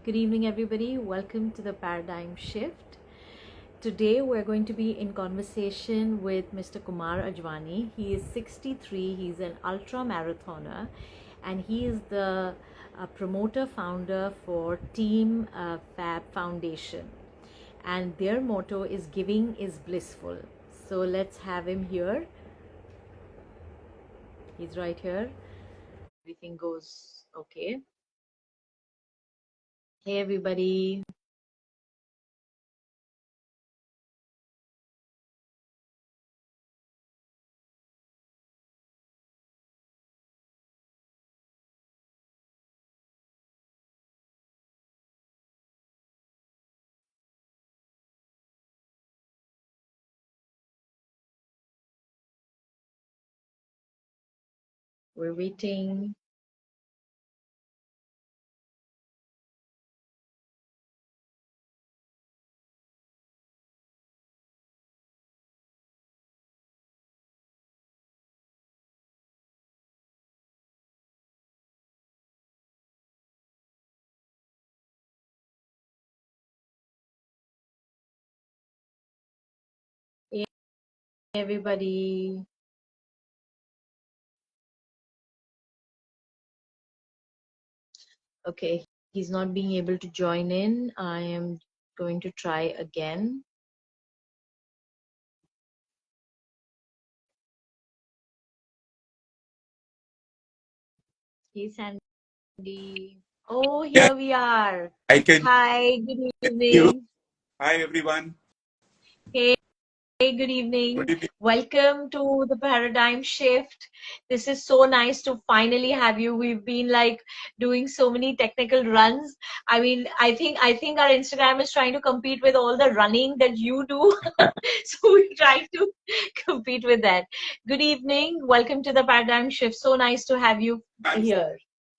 Good evening, everybody. Welcome to the Paradigm Shift. Today, we're going to be in conversation with Mr. Kumar Ajwani. He is 63. He's an ultra marathoner, and he is the promoter founder for Team Fab Foundation. And their motto is "Giving is blissful." So let's have him here. He's right here. Everything goes okay. Hey, everybody. We're waiting. Hey, everybody. Okay, he's not being able to join in. I am going to try again. Hey, Sandy. Oh, Yeah, here we are. I can Hi, good hear you. evening. Hi, everyone. Hey, good evening. Good evening. Welcome to the Paradigm Shift. This is so nice to finally have you. We've been like doing so many technical runs. I mean, I think our Instagram is trying to compete with all the running that you do. So we try to compete with that. Good evening. Welcome to the Paradigm Shift. So nice to have you I'm here.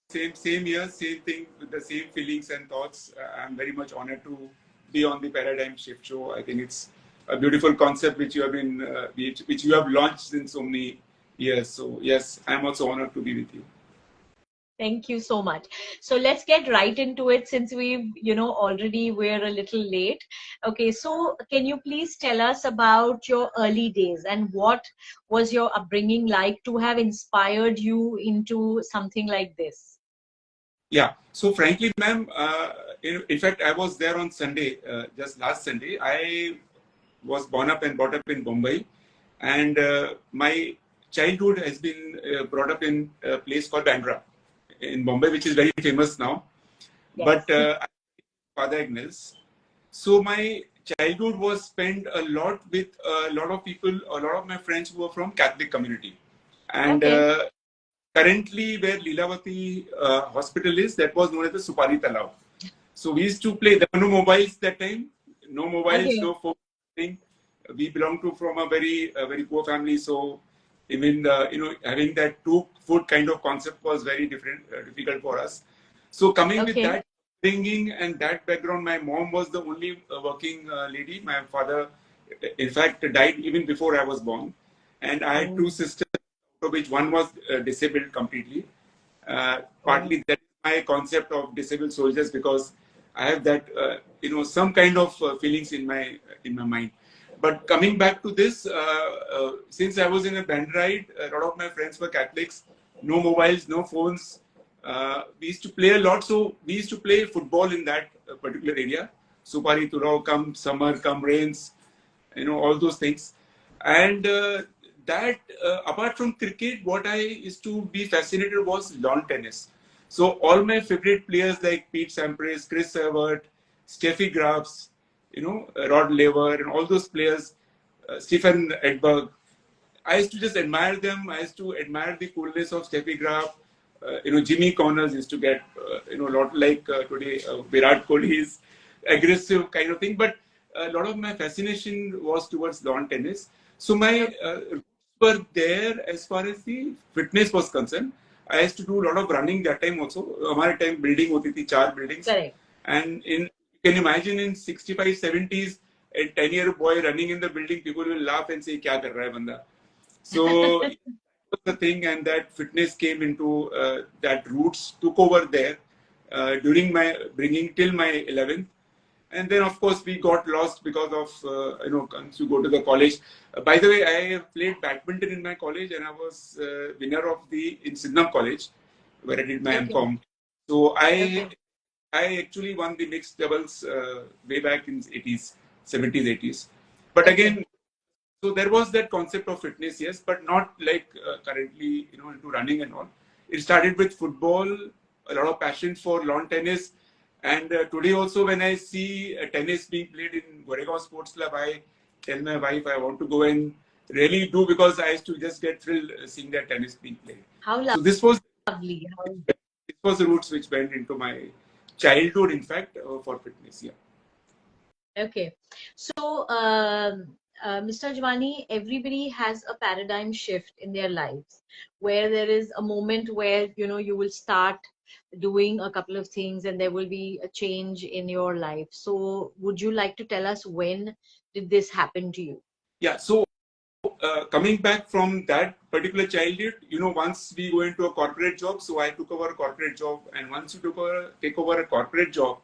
same here, same thing with the same feelings and thoughts. I'm very much honored to be on the Paradigm Shift show. I think it's a beautiful concept which you have been, which you have launched in so many years. So yes, I'm also honored to be with you. Thank you so much. So let's get right into it since already we're a little late. Okay, so can you please tell us about your early days and what was your upbringing like to have inspired you into something like this? Yeah. So frankly, ma'am, in fact, I was there on Sunday, just last Sunday. I was born up and brought up in Bombay, and my childhood has been brought up in a place called Bandra in Bombay, which is very famous now. Yes. But Father Agnes. So my childhood was spent a lot with a lot of people, a lot of my friends who were from Catholic community, and Okay. currently where Lilavati hospital is, that was known as the Supari Talab. So we used to play. There were no mobiles that time. No mobiles, Okay. no phone. Thing. We belong to from a very poor family, so even having that two food kind of concept was very difficult for us. So coming with Okay. that bringing and that background, my mom was the only working lady. My father, in fact, died even before I was born, and I had two Oh, sisters, of which one was disabled completely. oh. Partly that is my concept of disabled soldiers because I have that some kind of feelings in my mind. But coming back to this, since I was in a band ride, a lot of my friends were Catholics. No mobiles, no phones. We used to play a lot, so we used to play football in that particular area. Supari Turao, come summer, come rains, all those things. And that apart from cricket, what I used to be fascinated was lawn tennis. So all my favorite players like Pete Sampras, Chris Evert, Steffi Grafs, Rod Laver, and all those players, Stephen Edberg. I used to just admire them. I used to admire the coolness of Steffi Graf. Jimmy Connors used to get, a lot like today, Virat Kohli's aggressive kind of thing. But a lot of my fascination was towards lawn tennis. So my Okay. roots were there as far as the fitness was concerned. I used to do a lot of running that time also. हमारे time building होती थी, 4 buildings. Correct. And you can imagine in 65, 70s, a 10-year boy running in the building, people will laugh and say, क्या कर रहा है बंदा? So that was the thing, and that fitness came into that roots took over there. during my bringing till my 11th. And then, of course, we got lost because of, once you go to the college. By the way, I played badminton in my college, and I was winner of in Sydenham College, where I did my M.Com. So I actually won the mixed doubles way back in 80s, 70s, 80s. But again, so there was that concept of fitness, yes, but not like currently, into running and all. It started with football, a lot of passion for lawn tennis. And today also, when I see tennis being played in Goregaon Sports Club, I tell my wife I want to go and really do, because I used to just get thrilled seeing that tennis being played. How lovely. So this was the roots which went into my childhood, in fact, for fitness. Yeah. Okay. So, Mr. Ajwani, everybody has a paradigm shift in their lives, where there is a moment where, you will start doing a couple of things and there will be a change in your life. So would you like to tell us when did this happen to you? Yeah. So coming back from that particular childhood, once we go into a corporate job, so I took over a corporate job, and once you take over a corporate job,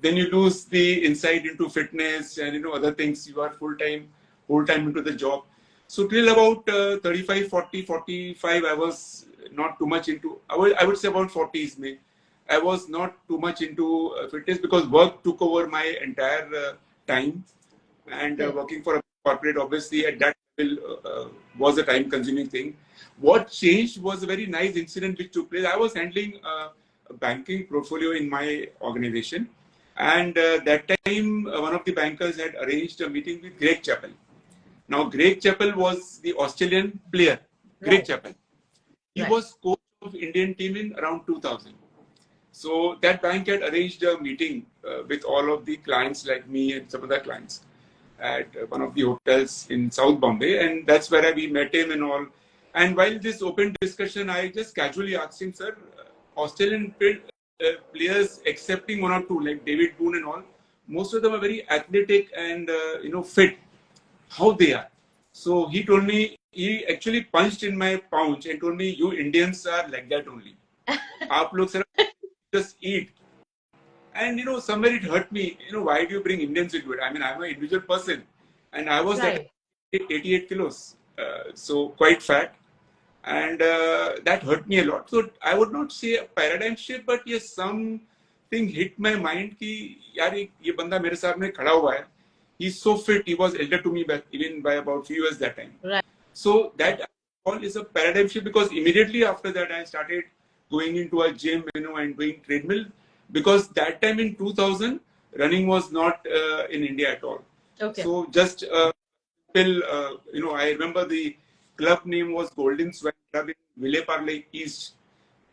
then you lose the insight into fitness and other things. You are whole time into the job. So till about 35, 40, 45, I was not too much into. I would say about 40s, May. I was not too much into fitness, because work took over my entire time, and working for a corporate, obviously at that level, was a time-consuming thing. What changed was a very nice incident which took place. I was handling a banking portfolio in my organization. And that time, one of the bankers had arranged a meeting with Greg Chappell. Now, Greg Chappell was the Australian player. Greg Chappell. He was coach of Indian team in around 2000. So that bank had arranged a meeting with all of the clients like me and some other clients at one of the hotels in South Bombay. And that's where we met him and all. And while this open discussion, I just casually asked him, sir, Australian players, excepting one or two like David Boone and all, most of them are very athletic and fit. How they are? So he told me, he actually punched in my pouch and told me, you Indians are like that only. Aap log just eat. And somewhere it hurt me. Why do you bring Indians into it? I mean, I'm an individual person, and I was at 88 kilos, so quite fat. And that hurt me a lot. So I would not say a paradigm shift, but yes, something hit my mind कि यार ये बंदा मेरे सामने खड़ा हुआ है. He's so fit. He was elder to me even by about few years that time. Right. So that all is a paradigm shift, because immediately after that I started going into a gym, and doing treadmill, because that time in 2000 running was not in India at all. Okay. So just till I remember the club name was Golden Swan Club in Ville Parle East,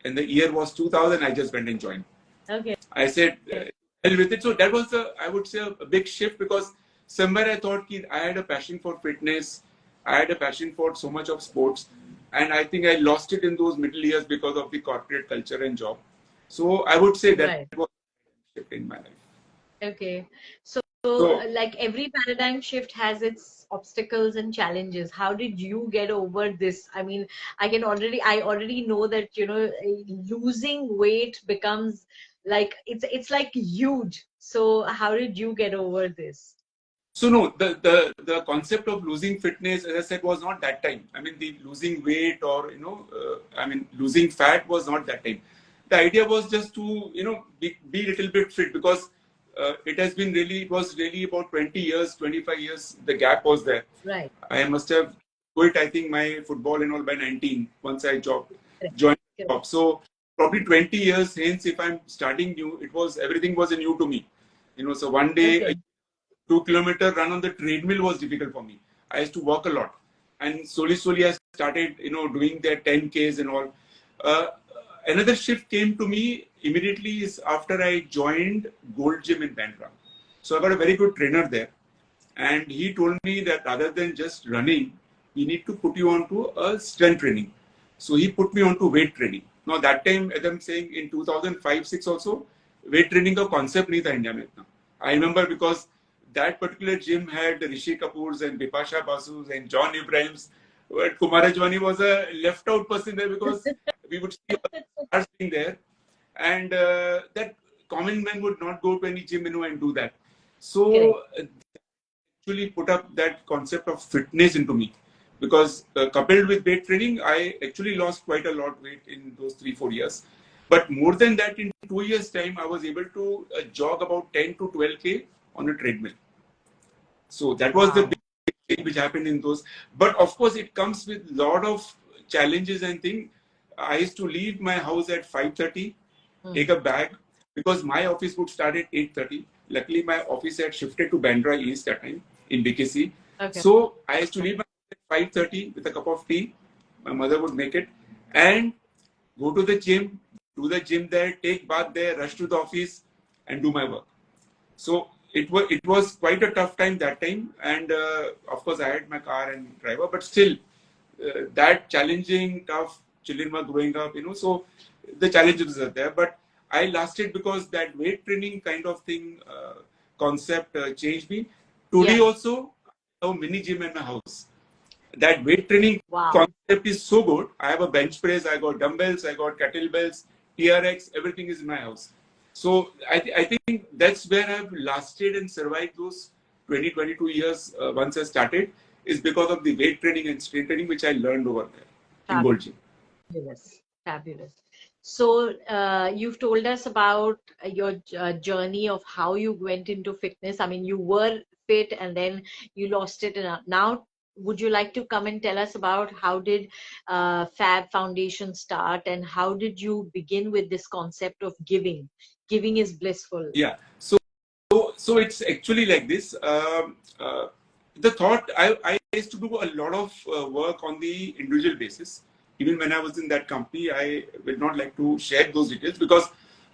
and the year was 2000. I just went and joined. Okay. I said, hell with it. So that was I would say, a big shift, because somewhere I thought I had a passion for fitness. I had a passion for so much of sports. And I think I lost it in those middle years because of the corporate culture and job. So I would say that was a shift in my life. Okay. So, like every paradigm shift has its obstacles and challenges. How did you get over this? I mean, I already know that, losing weight becomes like, it's like huge. So how did you get over this? So no, the concept of losing fitness, as I said, was not that time. I mean, the losing weight or, losing fat was not that time. The idea was just to, be a little bit fit, because it was really about 20 years, 25 years, the gap was there. Right. I must have quit, I think, my football and all by 19, once I joined the job. So probably 20 years hence, if I'm starting new, everything was new to me. So one day, 2-kilometer run on the treadmill was difficult for me. I used to walk a lot. And slowly I started, doing the 10Ks and all. Another shift came to me immediately is after I joined Gold Gym in Bandra. So I got a very good trainer there. And he told me that rather than just running, we need to put you onto a strength training. So he put me onto weight training. Now that time, as I'm saying, in 2005-06 also, weight training ka concept nahi tha India mein itna. I remember because that particular gym had Rishi Kapoor's and Bipasha Basu's and John Ibrahim's. But KUMAR Ajwani was a left out person there, because we would see stars being there. and that common man would not go to any gym, and do that. Correct. So actually put up that concept of fitness into me, because coupled with weight training, I actually lost quite a lot of weight in those 3 4 years. But more than that, in 2 years time, I was able to jog about 10 to 12K on a treadmill. So that was the Wow. big change which happened in those. But of course, it comes with lot of challenges and things. I used to leave my house at 5:30, take a bag, because my office would start at 8:30. Luckily, my office had shifted to Bandra East that time in BKC. Okay. So I used to leave my house at 5:30 with a cup of tea. My mother would make it, and go to the gym, do the gym there, take bath there, rush to the office, and do my work. So it was quite a tough time that time, and of course I had my car and driver, but still that challenging, tough children were growing up, So the challenges are there, but I lasted because that weight training kind of thing concept changed me. Today Yeah. also, I have a mini gym in my house. That weight training Wow. concept is so good. I have a bench press, I got dumbbells, I got kettlebells, TRX, everything is in my house. So I think that's where I've lasted and survived those 20, 22 years once I started, is because of the weight training and strength training which I learned over there in Gold Gym. Fabulous. Fabulous. So, you've told us about your journey of how you went into fitness. I mean, you were fit and then you lost it. And now, would you like to come and tell us about how did Fab Foundation start, and how did you begin with this concept of giving? Giving is blissful. Yeah. So it's actually like this. The thought, I used to do a lot of work on the individual basis. Even when I was in that company, I will not like to share those details, because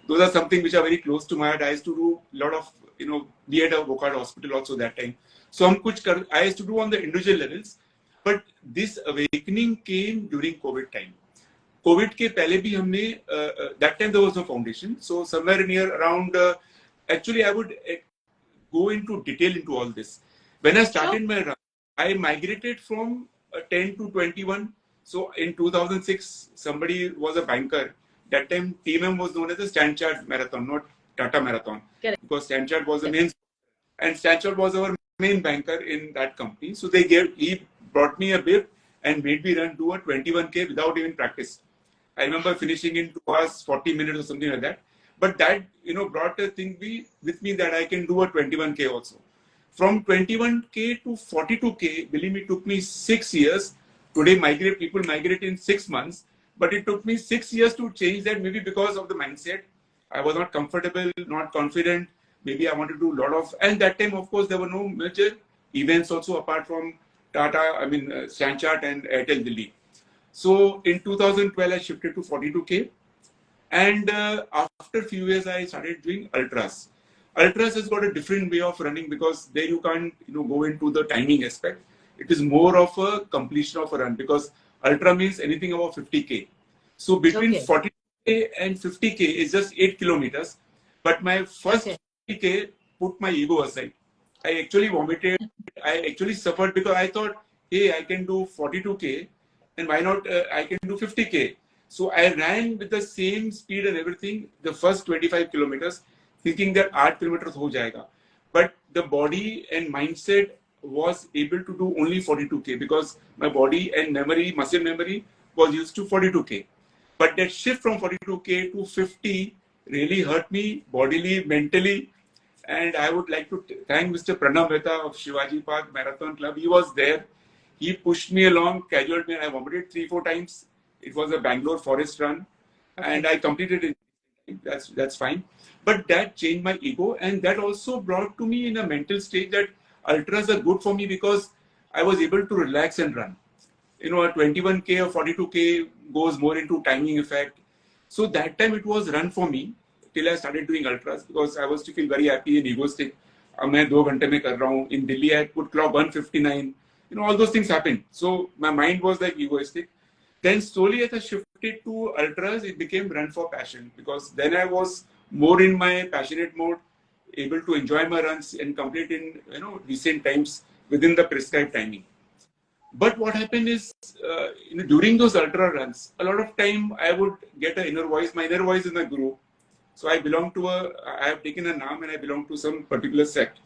those are something which are very close to my heart. I used to do a lot of, we had a vocal hospital also that time. So I used to do on the individual levels. But this awakening came during COVID time. Covid के पहले भी हमने that time there was no foundation, so somewhere near around actually I would go into detail into all this. When I started my run, I migrated from 10 to 21. So in 2006, somebody was a banker. That time, TMM was known as the Stanchart Marathon, not Tata Marathon, Correct. because Stanchart was the main, and Stanchart was our main banker in that company. So he brought me a bib and made me do a 21K without even practice. I remember finishing in 2 hours, 40 minutes or something like that. But that, brought a thing with me that I can do a 21K also. From 21K to 42K, believe me, took me 6 years. Today, people migrate in 6 months. But it took me 6 years to change that, maybe because of the mindset. I was not comfortable, not confident. Maybe I wanted to do a lot of, and that time, of course, there were no major events also apart from Stanchart and Airtel Delhi. So in 2012, I shifted to 42K. And after a few years, I started doing ultras. Ultras has got a different way of running, because there you can't go into the timing aspect. It is more of a completion of a run, because ultra means anything above 50K. So between 40K and 50K is just 8 kilometers. But my first 50K put my ego aside. I actually vomited. I actually suffered, because I thought, hey, I can do 42K, and why not I can do 50K. So I ran with the same speed and everything the first 25 kilometers, thinking that 8 kilometers ho jayega. But the body and mindset was able to do only 42K, because my body and muscle memory was used to 42K. But that shift from 42K to 50 really hurt me bodily, mentally. And I would like to thank Mr. Pranav Mehta of Shivaji Park Marathon Club. He was there. He pushed me along, casualed me, and I vomited 3 4 times. It was a Bangalore forest run, and I completed it. That's fine. But that changed my ego, and that also brought to me in a mental state that ultras are good for me, because I was able to relax and run. A 21K or 42K goes more into timing effect. So that time it was run for me till I started doing ultras, because I was to feel very happy and egoistic. मैं 2 घंटे में कर रहा हूँ. In Delhi, I could clock 159. All those things happened. So my mind was like egoistic. Then slowly, as I shifted to ultras, it became run for passion, because then I was more in my passionate mode, able to enjoy my runs and complete in decent times within the prescribed timing. But what happened is, during those ultra runs, a lot of time I would get an inner voice. My inner voice is my guru. So I have taken a naam and I belong to some particular sect.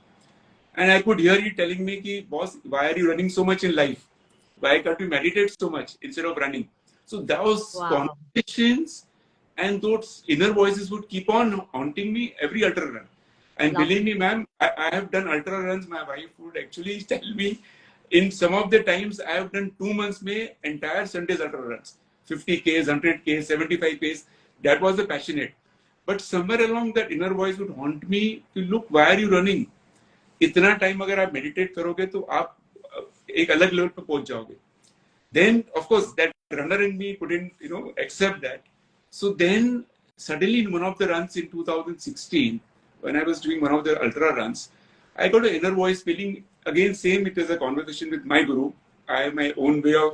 And I could hear you telling me, ki, boss, why are you running so much in life? Why can't you meditate so much instead of running? So those Wow. conversations and those inner voices would keep on haunting me every ultra run. And believe Lovely. me, ma'am, I have done ultra runs. My wife would actually tell me in some of the times I have done 2 months may entire Sundays ultra runs. 50 Ks, 100 Ks, 75 Ks. That was the passionate. But somewhere along that inner voice would haunt me to look, why are you running? इतना time अगर आप meditate करोगे तो आप एक अलग level पे पहुंच जाओगे. Then of course that runner in me couldn't accept that. So then suddenly in one of the runs in 2016, when I was doing one of the ultra runs, I got an inner voice feeling again same. It was a conversation with my guru. I have my own way of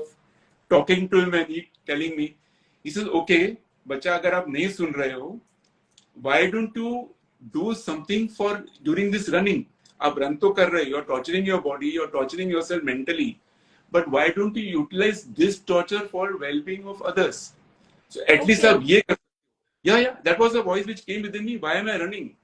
talking to him and he telling me, he says, okay बच्चा अगर आप नहीं सुन रहे हो, why don't you do something for during this running? आप run तो कर रहे हो, you're torturing your body, you're torturing yourself mentally, but why don't you utilize this torture for well-being of others? So at least Okay. आप ये कर. Yeah, that was a voice which came within me. Why am I running?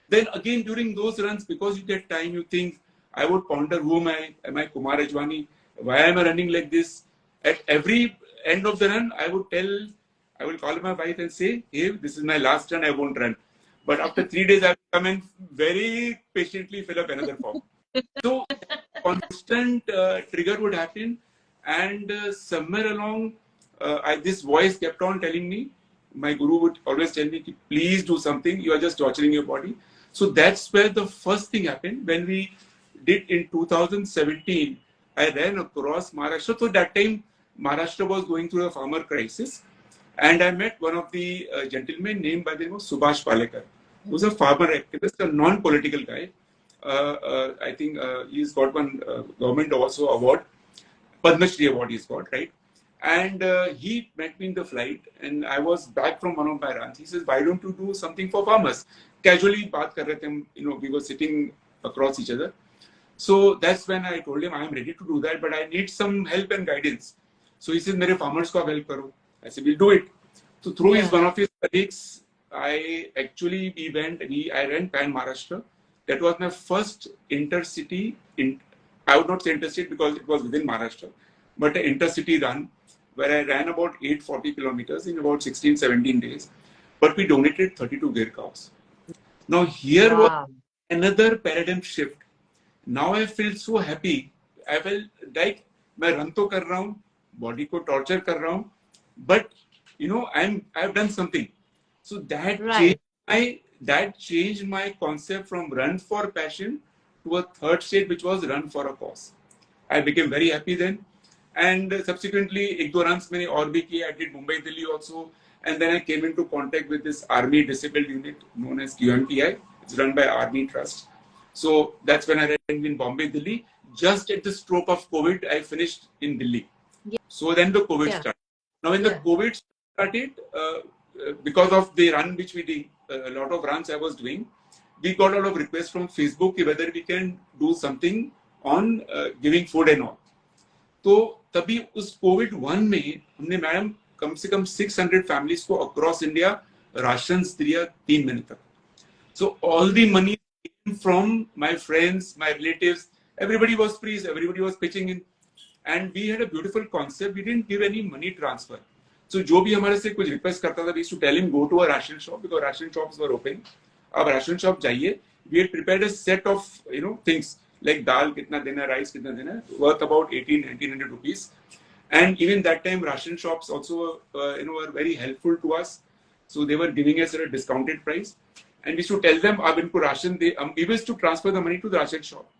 Then again during those runs, because you get time, you think, I would ponder, who am I? Am I Kumar Ajwani? Why am I running like this? At every end of the run, I will call my wife and say, hey, this is my last run, I won't run. But after 3 days, I will come and very patiently fill up another form. So constant trigger would happen, and somewhere along, this voice kept on telling me. My guru would always tell me, please do something. You are just torturing your body. So that's where the first thing happened when we did in 2017. I ran across Maharashtra. So that time, Maharashtra was going through a farmer crisis, and I met one of the gentlemen named by the name of Subhash Palekar, who's a farmer activist, a non-political guy. I think he's got one government also award, Padma Shri award he's got, right? And he met me in the flight, and I was back from one of my runs. He says, "Why don't you do something for farmers?" Casually, baat kar rahe the, we were sitting across each other. So that's when I told him, "I am ready to do that, but I need some help and guidance." So he says, "मेरे farmers को आप help करो." I said, "We'll do it." So through his one of his colleagues, I ran Pan Maharashtra. That was my first intercity. I would not say interstate because it was within Maharashtra, but an intercity run where I ran about 840 kilometers in about 16, 17 days. But we donated 32 gear cows. Now here was Wow. another paradigm shift. Now I feel so happy. I felt like मैं run तो कर रहा हूँ, body को torture कर रहा हूँ, but I've done something. So Right. that changed my concept from run for passion to a third state, which was run for a cause. I became very happy then, and subsequently एक दो runs मैंने और भी किए. I did Mumbai Delhi also, and then I came into contact with this Army Disabled Unit known as QMTI. It's run by Army Trust. So that's when I ran in Bombay Delhi. Just at the stroke of COVID, I finished in Delhi. Yeah. So then the COVID Yeah. started. Now when the Yeah. COVID started, because of the run which we did, a lot of runs I was doing, we got a lot of requests from Facebook whether we can do something on giving food and all. तो तभी उस Covid 1 में हमने madam कम से कम 600 families को across India ration दिया 3 महीने तक. So all the money came from my friends, my relatives. Everybody was free. Everybody was pitching in, and we had a beautiful concept. We didn't give any money transfer. So जो भी हमारे से कुछ request करता था, we used to tell him go to a ration shop because ration shops were open. अब ration shop जाइए. We had prepared a set of things like dal कितना देना, rice कितना देना, worth about 1900 rupees. And even that time, ration shops also were very helpful to us. So they were giving us at a discounted price. And we should tell them, "Ab inko ration de." We used to transfer the money to the ration shop,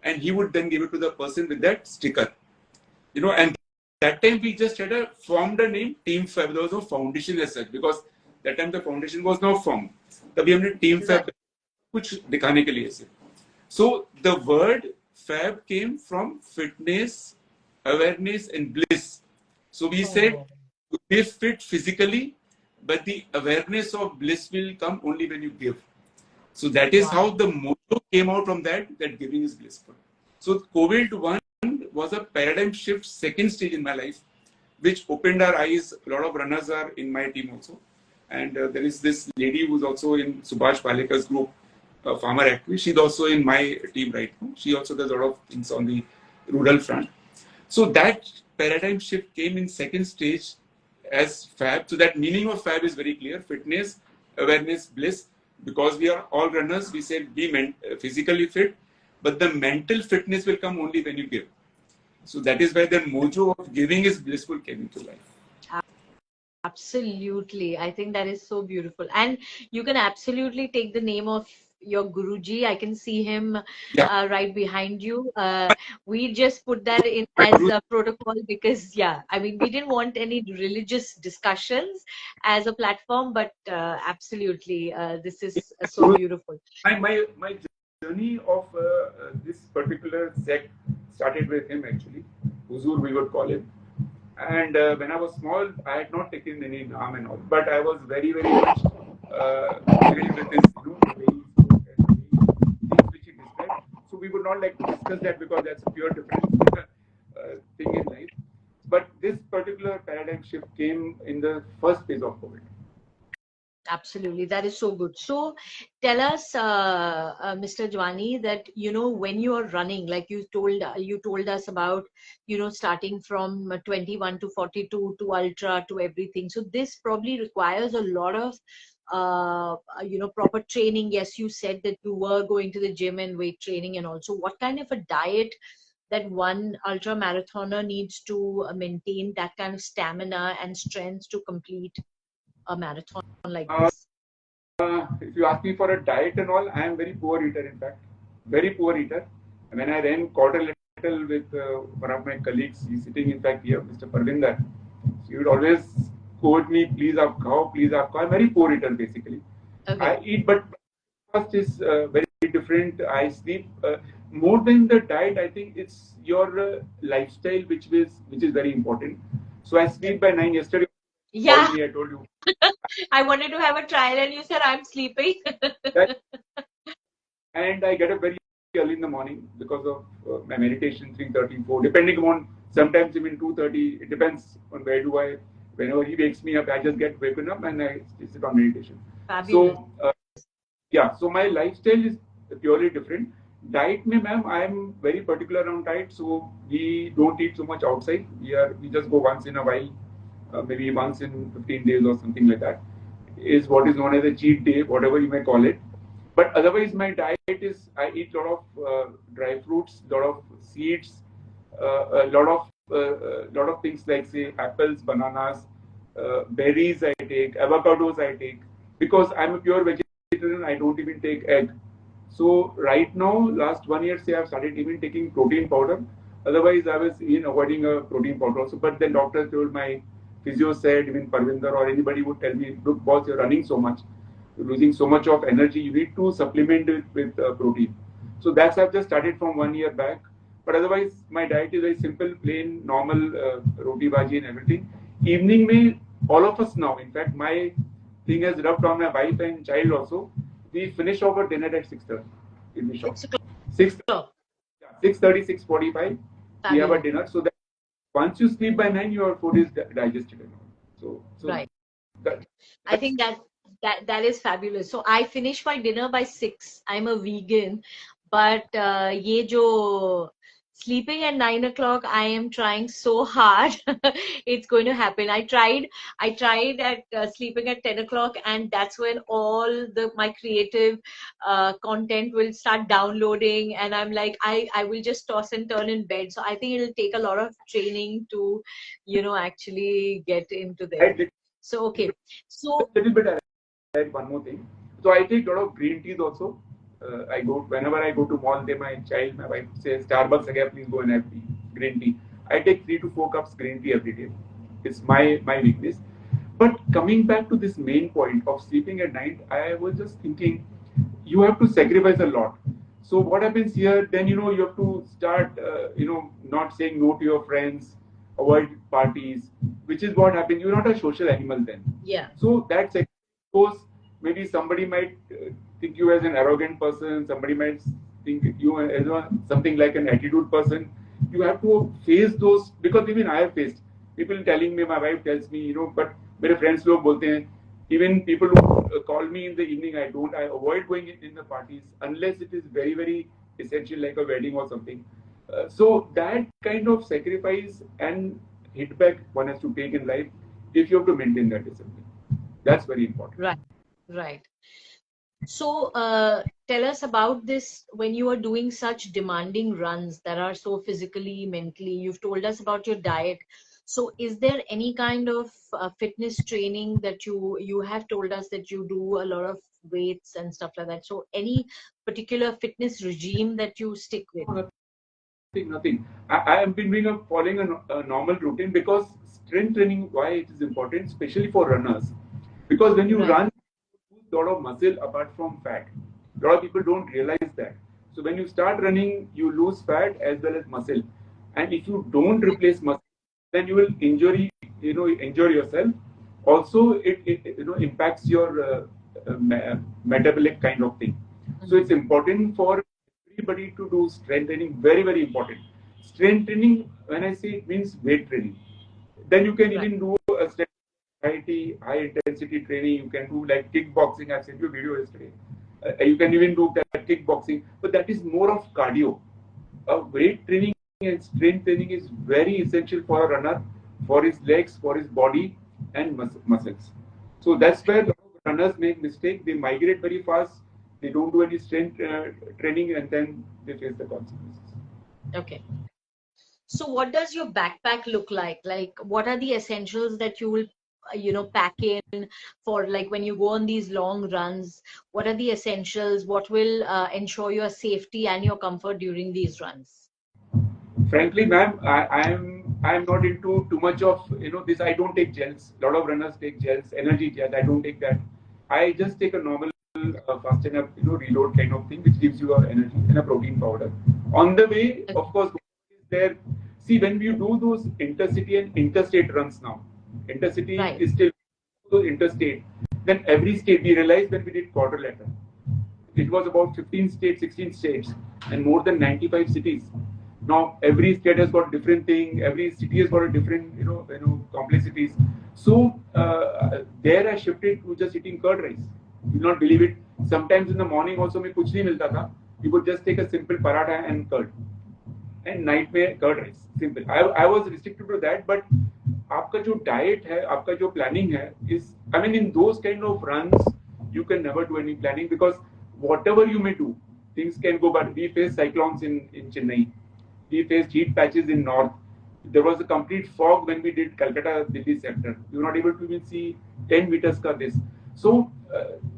and he would then give it to the person with that sticker. And that time we just had formed a name, Team Fab. There was no foundation as such because that time the foundation was not formed. तभी हमने Team Fab कुछ दिखाने के लिए से. So the word Fab came from fitness, awareness, and bliss. So we said, you be fit physically, but the awareness of bliss will come only when you give. So that is how the motto came out from that giving is blissful. So COVID-1 was a paradigm shift, second stage in my life, which opened our eyes. A lot of runners are in my team also. And there is this lady who's also in Subhash Palekar's group, farmer activist. She's also in my team right now. She also does a lot of things on the rural front. So that paradigm shift came in second stage as FAB. So that meaning of FAB is very clear: fitness, awareness, bliss. Because we are all runners, we said be physically fit, but the mental fitness will come only when you give. So that is why the mojo of giving is blissful came into life. Absolutely. I think that is so beautiful. And you can absolutely take the name of your Guruji. I can see him right behind you. We just put that in as a protocol because, yeah, I mean, we didn't want any religious discussions as a platform, but absolutely, this is so beautiful. My journey of this particular sect started with him actually. Huzur, we would call him. And when I was small, I had not taken any naam and all, but I was very, very much thrilled with his, things which he described. So we would not like to discuss that because that's a pure different thing in life. But this particular paradigm shift came in the first phase of COVID. Absolutely, that is so good. So tell us, Mr. Ajwani, that when you are running, like you told us about starting from 21 to 42 to ultra to everything. So this probably requires a lot of proper training. Yes, you said that you were going to the gym and weight training, and also what kind of a diet that one ultra marathoner needs to maintain that kind of stamina and strength to complete a marathon like this? If you ask me for a diet and all, I am very poor eater, in fact. Very poor eater. When I ran quarter little with one of my colleagues, he's sitting in fact here, Mr. Parvinder. He would always quote me, please aap khao, please aap khao. I'm very poor eater basically. Okay. I eat, but breakfast is very different. I sleep. More than the diet, I think it's your lifestyle which is very important. So I sleep by 9 yesterday. Yeah. Me, I told you. I wanted to have a trial and you said I'm sleeping. And I get up very early in the morning because of my meditation, 3:30, 4, depending on sometimes even 2:30. It depends on whenever he wakes me up, I just get waken up and I sit on meditation. Fabulous. So, so my lifestyle is purely different. Diet, ma'am, I'm very particular around diet. So we don't eat so much outside. We just go once in a while. Maybe once in 15 days or something like that, is what is known as a cheat day, whatever you may call it. But otherwise, my diet is I eat a lot of dry fruits, a lot of seeds, a lot of things like say apples, bananas, berries. I take avocados. I take because I'm a pure vegetarian. I don't even take egg. So right now, last 1 year, say I've started even taking protein powder. Otherwise, I was even avoiding a protein powder also. But then doctor told my physio said, even Parvinder or anybody would tell me, look, boss, you're running so much, you're losing so much of energy, you need to supplement it with protein. So that's I've just started from 1 year back. But otherwise, my diet is very simple, plain, normal, roti bhaji and everything. Evening, may all of us now, in fact, my thing has rubbed on my wife and child also. We finish our dinner at 6:30 in the shop. 6:30, 6:45. We have a dinner so that once you sleep by 9, your food is digested. So right. I think that is fabulous. So I finish my dinner by 6. I'm a vegan, but ye jo sleeping at 9 o'clock, I am trying so hard. It's going to happen. I tried at sleeping at 10 o'clock, and that's when all my creative content will start downloading, and I'm like, I will just toss and turn in bed. So I think it'll take a lot of training to, actually get into there. So okay. So a little bit. I add one more thing. So I take a lot of green teas also. Whenever I go to mall, my wife says, Starbucks again, please go and have tea, green tea. I take 3 to 4 cups green tea every day. It's my weakness. But coming back to this main point of sleeping at night, I was just thinking, you have to sacrifice a lot. So what happens here? Then you have to start, not saying no to your friends, avoid parties, which is what happens. You're not a social animal then. Yeah. So that goes. Maybe somebody might think you as an arrogant person. Somebody might think you as something like an attitude person. You have to face those because even I have faced people telling me. My wife tells me, but मेरे friends लोग बोलते हैं Even people who call me in the evening, I avoid going in the parties unless it is very, very essential, like a wedding or something. So that kind of sacrifice and hit back one has to take in life if you have to maintain that discipline. That's very important. Right, right. So, tell us about this when you are doing such demanding runs that are so physically, mentally. You've told us about your diet. So, is there any kind of fitness training that you have told us that you do a lot of weights and stuff like that? So, any particular fitness regime that you stick with? No, nothing. I have been following a normal routine because strength training, why it is important, especially for runners. Because when you Right. run, you lose a lot of muscle apart from fat. A lot of people don't realize that. So when you start running, you lose fat as well as muscle. And if you don't replace muscle, then you will injure yourself. Also, it impacts your metabolic kind of thing. So it's important for everybody to do strength training. Very, very important. Strength training, when I say it means weight training. Then you can Right. even do a high intensity training. You can do like kickboxing. I sent you a video yesterday. You can even do that kickboxing, but that is more of cardio. Weight training and strength training is very essential for a runner, for his legs, for his body, and muscles. So that's where a lot of runners make mistake. They migrate very fast. They don't do any strength training, and then they face the consequences. Okay. So what does your backpack look like? Like, what are the essentials that you will, pack in for like when you go on these long runs? What are the essentials? What will ensure your safety and your comfort during these runs? Frankly, ma'am, I'm not into too much of this. I don't take gels. A lot of runners take gels, energy gels. I don't take that. I just take a normal fast enough reload kind of thing, which gives you a energy and a protein powder. On the way, of course, is there. See, when you do those intercity and interstate runs now, intercity Right. is still interstate. Then every state we realized when we did quadrilateral, it was about 15 states, 16 states, and more than 95 cities. Now every state has got different thing. Every city has got a different, complexities. So there I shifted to just eating curd rice. You will not believe it. Sometimes in the morning also me kuch nahi milta tha. You would just take a simple paratha and curd. And night में curd rice simple I was restricted to that but आपका जो diet है आपका जो planning है is I mean in those kind of runs you can never do any planning because whatever you may do things can go bad. We faced cyclones in Chennai, we faced heat patches in north. There was a complete fog when we did Calcutta Delhi sector. We were not able to even see 10 meters ka this. So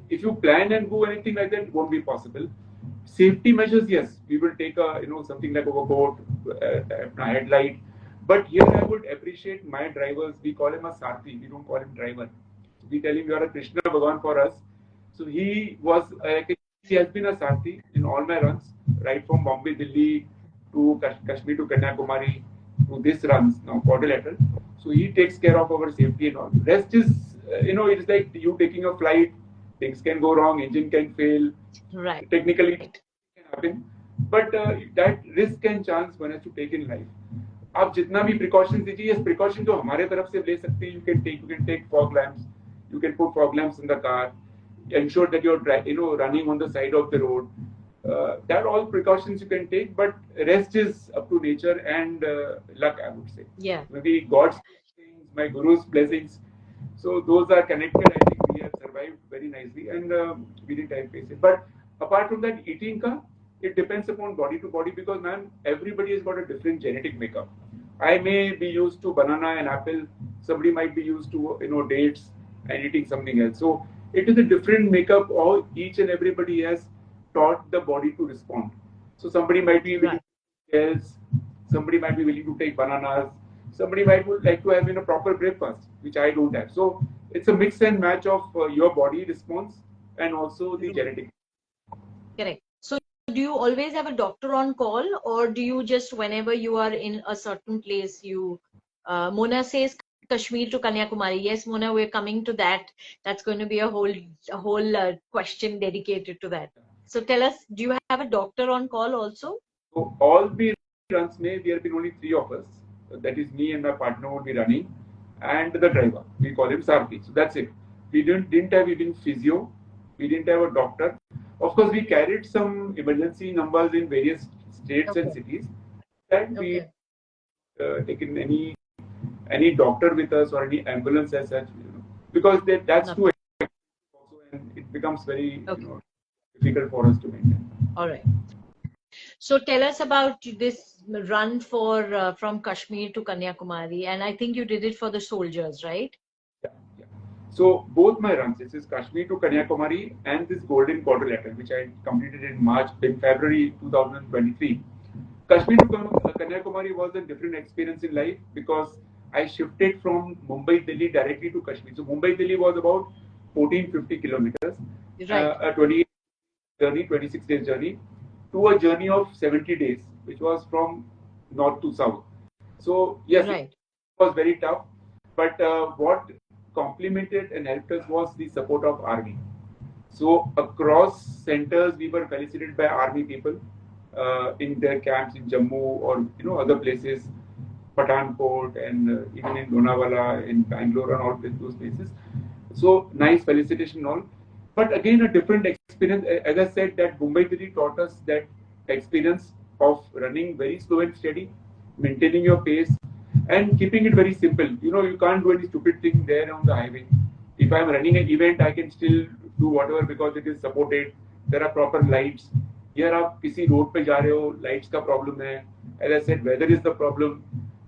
if you plan and go anything like that, it won't be possible. Safety measures, yes, we will take a something like overcoat, headlight. But here I would appreciate my drivers. We call him a Sarthi. We don't call him driver. We tell him you are a Krishna Bhagavan for us. So he has been a Sarthi in all my runs, right from Bombay, Delhi to Kashmir to Kanyakumari to this runs now quadrilateral. So he takes care of our safety and all. Rest is it's like you taking a flight. Things can go wrong, engine can fail. Right. Technically, it can happen, but that risk and chance one has to take in life. आप जितना भी precautions दीजिए, yes, precaution जो हमारे तरफ से ले सकते हैं, you can take fog lamps, you can put fog lamps in the car, ensure that you're running on the side of the road. That are all precautions you can take, but rest is up to nature and luck, I would say. Yeah. Maybe God's blessings, my guru's blessings. So those are connected. I think we have survived very nicely and we didn't have face it. But apart from that, eating it depends upon body to body because man, everybody has got a different genetic makeup. I may be used to banana and apple. Somebody might be used to dates and eating something else. So it is a different makeup. All each and everybody has taught the body to respond. So somebody might be willing to take gels, somebody might be willing to take bananas, somebody might would like to have a proper breakfast, which I don't have. So it's a mix and match of your body response and also the genetic. Correct. So do you always have a doctor on call, or do you just whenever you are in a certain place, Mona says Kashmir to Kanyakumari. Yes, Mona, we're coming to that. That's going to be a whole question dedicated to that. So tell us, do you have a doctor on call also? So all the runs may there have been only three of us. That is me and my partner would be running, and the driver. We call him Sarthi. So that's it. We didn't have even physio. We didn't have a doctor. Of course, we carried some emergency numbers in various states and cities. And we taken any doctor with us or any ambulance as such, because that's too expensive also, and it becomes very difficult for us to maintain. All right. So tell us about this run for from Kashmir to Kanyakumari, and I think you did it for the soldiers, right? Yeah, yeah. So both my runs, this is Kashmir to Kanyakumari and this Golden Quadrilateral, which I completed in February 2023. Kashmir to Kanyakumari was a different experience in life because I shifted from Mumbai, Delhi directly to Kashmir. So Mumbai, Delhi was about 1450 kilometers, a 28 journey, 26 days journey, to a journey of 70 days, which was from north to south. So yes, it was very tough, but what complemented and helped us was the support of army. So across centers, we were felicitated by army people in their camps in Jammu or other places, Pathankot and even in Lonavala, in Bangalore and all those places. So nice felicitation and all. But again, a different experience. As I said, that Mumbai Delhi taught us that experience of running very slow and steady, maintaining your pace, and keeping it very simple. You can't do any stupid thing there on the highway. If I'm running an event, I can still do whatever because it is supported. There are proper lights. Here आप किसी road पे जा रहे हो, lights का problem है. As I said, weather is the problem,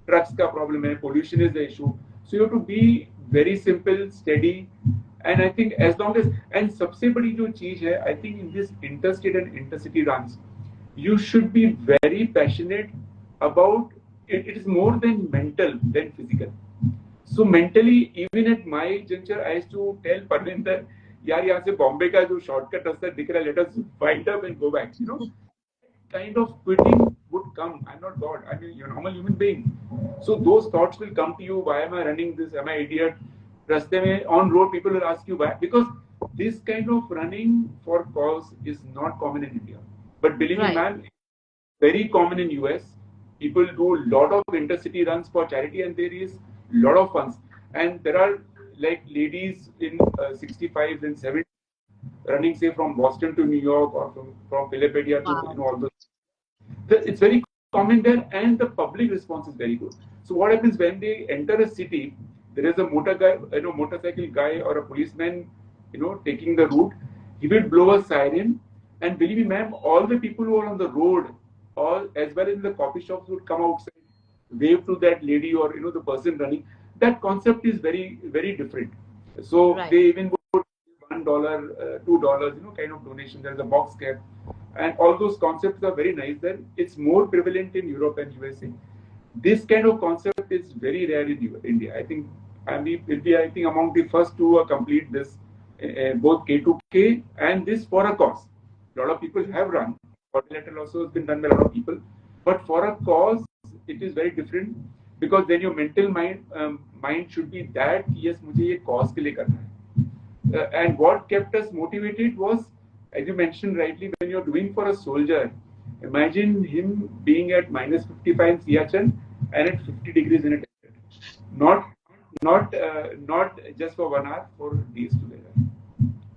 trucks का problem है, pollution is the issue. So you have to be very simple, steady, and I think as long as, and सबसे बड़ी जो चीज है, I think in this interstate and intercity runs, you should be very passionate about it. It is more than mental than physical. So mentally, even at my juncture, I used to tell Parvinder, यार यहाँ से बॉम्बे का जो shortcut रास्ता दिख रहा है, let us wind up and go back. Kind of quitting would come. I'm not God. I mean, you're a normal human being. So those thoughts will come to you. Why am I running this? Am I an idiot? Raste mein, on road, people will ask you why. Because this kind of running for cause is not common in India. But believe me, man, it's very common in US. People do a lot of intercity runs for charity, and there is a lot of funds. And there are like ladies in 65s and 70s running, say, from Boston to New York or from Philadelphia to all those. It's very common there, and the public response is very good. So what happens when they enter a city? There is a motorcycle guy or a policeman, taking the route. He will blow a siren, and believe me, ma'am, all the people who are on the road, all as well as the coffee shops, would come outside, wave to that lady or the person running. That concept is very, very different. So they even would $1, $2, kind of donation. There's a box cap, and all those concepts are very nice there. It's more prevalent in Europe and USA. This kind of concept is very rare in India. I think will be among the first to complete this, both K2K and this for a cause. A lot of people have run. Quadrilateral also has been done by a lot of people, but for a cause, it is very different, because then your mental mind should be that yes, मुझे ये cause के लिए करना है. And what kept us motivated was, as you mentioned rightly, when you're doing for a soldier, imagine him being at -55 in Siachen and at 50 degrees in a desert. Not just for 1 hour, for days together.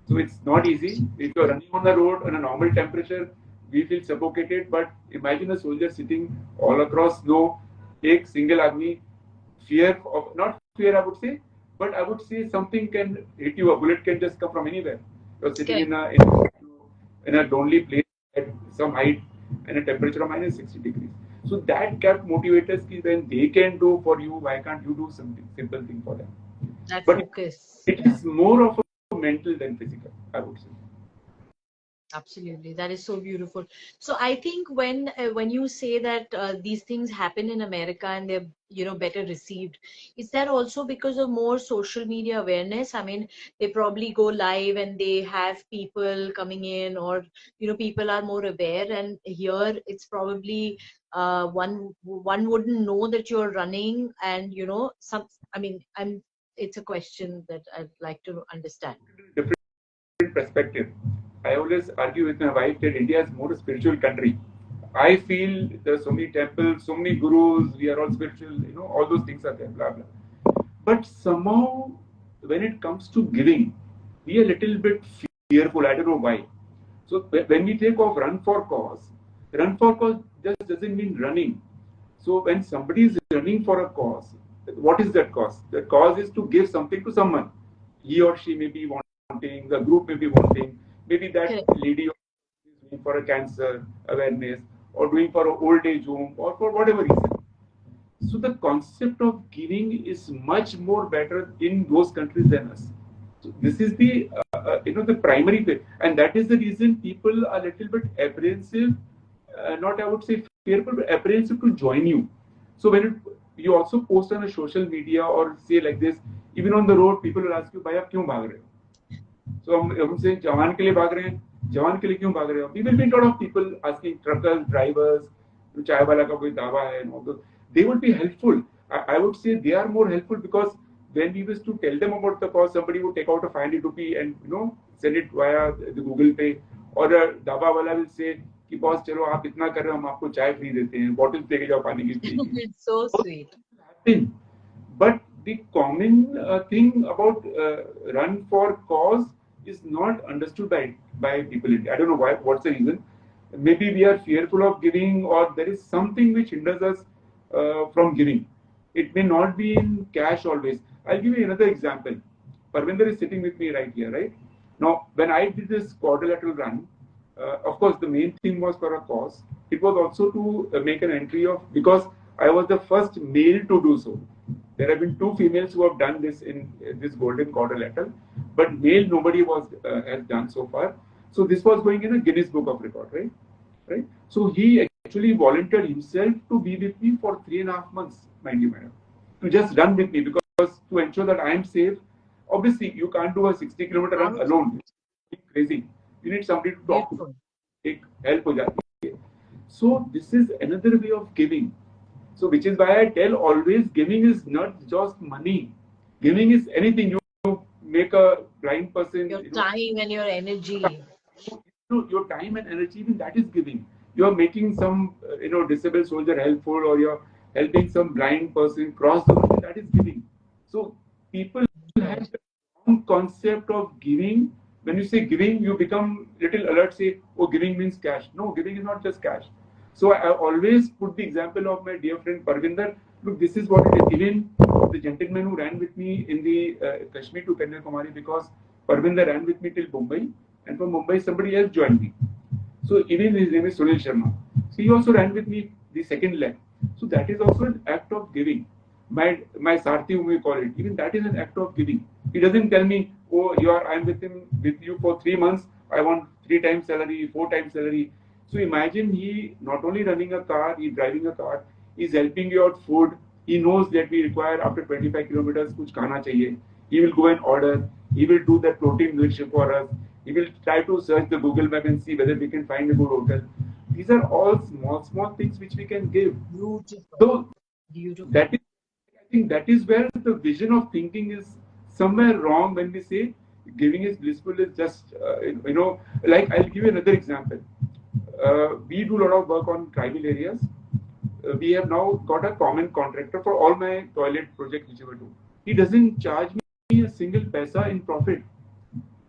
So it's not easy. If you're running on the road on a normal temperature, we feel suffocated. But imagine a soldier sitting all across snow, एक single army, not fear, I would say, but I would say something can hit you. A bullet can just come from anywhere. You're sitting in a lonely place at some height and a temperature of -60 degrees. So that kept motivators ki when they can do for you, why can't you do something simple thing for them? That but focus. It is more of a mental than physical, I would say. Absolutely, that is so beautiful. So I think when you say that these things happen in America and they're better received, is that also because of more social media awareness? I mean, they probably go live and they have people coming in, or people are more aware. And here it's probably one wouldn't know that you're running, and some. I mean, it's a question that I'd like to understand. Different perspective. I always argue with my wife that India is more a spiritual country. I feel there are so many temples, so many gurus, we are all spiritual, all those things are there, blah, blah. But somehow, when it comes to giving, be a little bit fearful. I don't know why. So when we take off run for cause just doesn't mean running. So when somebody is running for a cause, what is that cause? The cause is to give something to someone. He or she may be wanting, the group may be wanting, maybe that lady is doing for a cancer awareness, or doing for an old age home, or for whatever reason. So the concept of giving is much more better in those countries than us. So this is the the primary way, and that is the reason people are a little bit apprehensive, not I would say fearful, but apprehensive to join you. So you also post on a social media or say like this, even on the road, people will ask you, "भाई आप क्यों भाग रहे हो?" So हम say जवान के लिए भाग रहे हैं, जवान के लिए क्यों भाग रहे हो? We will meet a lot of people asking truckers, drivers, चाय वाला का कोई दावा है, and all those. They would be helpful. I would say they are more helpful because when we used to tell them about the cause, somebody would take out a 500 rupee and send it via the Google Pay, or a दावा वाला will say कि boss चलो आप इतना कर रहे हो हम आपको चाय फ्री देते हैं, बॉटल्स लेके जाओ पानी की फ्री की. It's so sweet. But the common thing about run for cause is not understood by people. I don't know why. What's the reason? Maybe we are fearful of giving, or there is something which hinders us from giving. It may not be in cash always. I'll give you another example. Parvinder is sitting with me right here, right? Now, when I did this quadrilateral run, of course, the main theme was for a cause. It was also to make an entry of, because I was the first male to do so. There have been 2 females who have done this in this golden quadrilateral, but male nobody has done so far. So this was going in a Guinness Book of Record, right? Right. So he actually volunteered himself to be with me for 3.5 months, mind you, madam, to just run with me, because to ensure that I am safe. Obviously, you can't do a 60-kilometer run alone. It's crazy. You need somebody to talk to. Take help हो जाती है. So this is another way of giving. So which is why I tell always, giving is not just money. Giving is anything. You make a blind person. Your time and your energy. Your time and energy, even that is giving. You are making some disabled soldier helpful, or you're helping some blind person cross the road. That is giving. So people have the wrong concept of giving. When you say giving, you become little alert. Say, oh, giving means cash. No, giving is not just cash. So I always put the example of my dear friend Parvinder. Look, this is what it is. Even the gentleman who ran with me in the Kashmir to Kanyakumari, because Parvinder ran with me till Mumbai, and from Mumbai somebody else joined me. So even his name is Sunil Sharma. So he also ran with me the second leg. So that is also an act of giving. My Sarthi, whom we call it, even that is an act of giving. He doesn't tell me, oh, I'm with you for 3 months. I want 3 times salary, 4 times salary. So imagine he not only running a car, he's driving a car, he's helping you out food. He knows that we require after 25 kilometers kuch khana chahiye. He will go and order. He will do that protein milkshake for us. He will try to search the Google map and see whether we can find a good hotel. These are all small things which we can give. Beautiful. So Beautiful. I think that is where the vision of thinking is somewhere wrong when we say giving is blissful. Is just like I'll give you another example. We do a lot of work on tribal areas. We have now got a common contractor for all my toilet projects which we do. He doesn't charge me a single paisa in profit.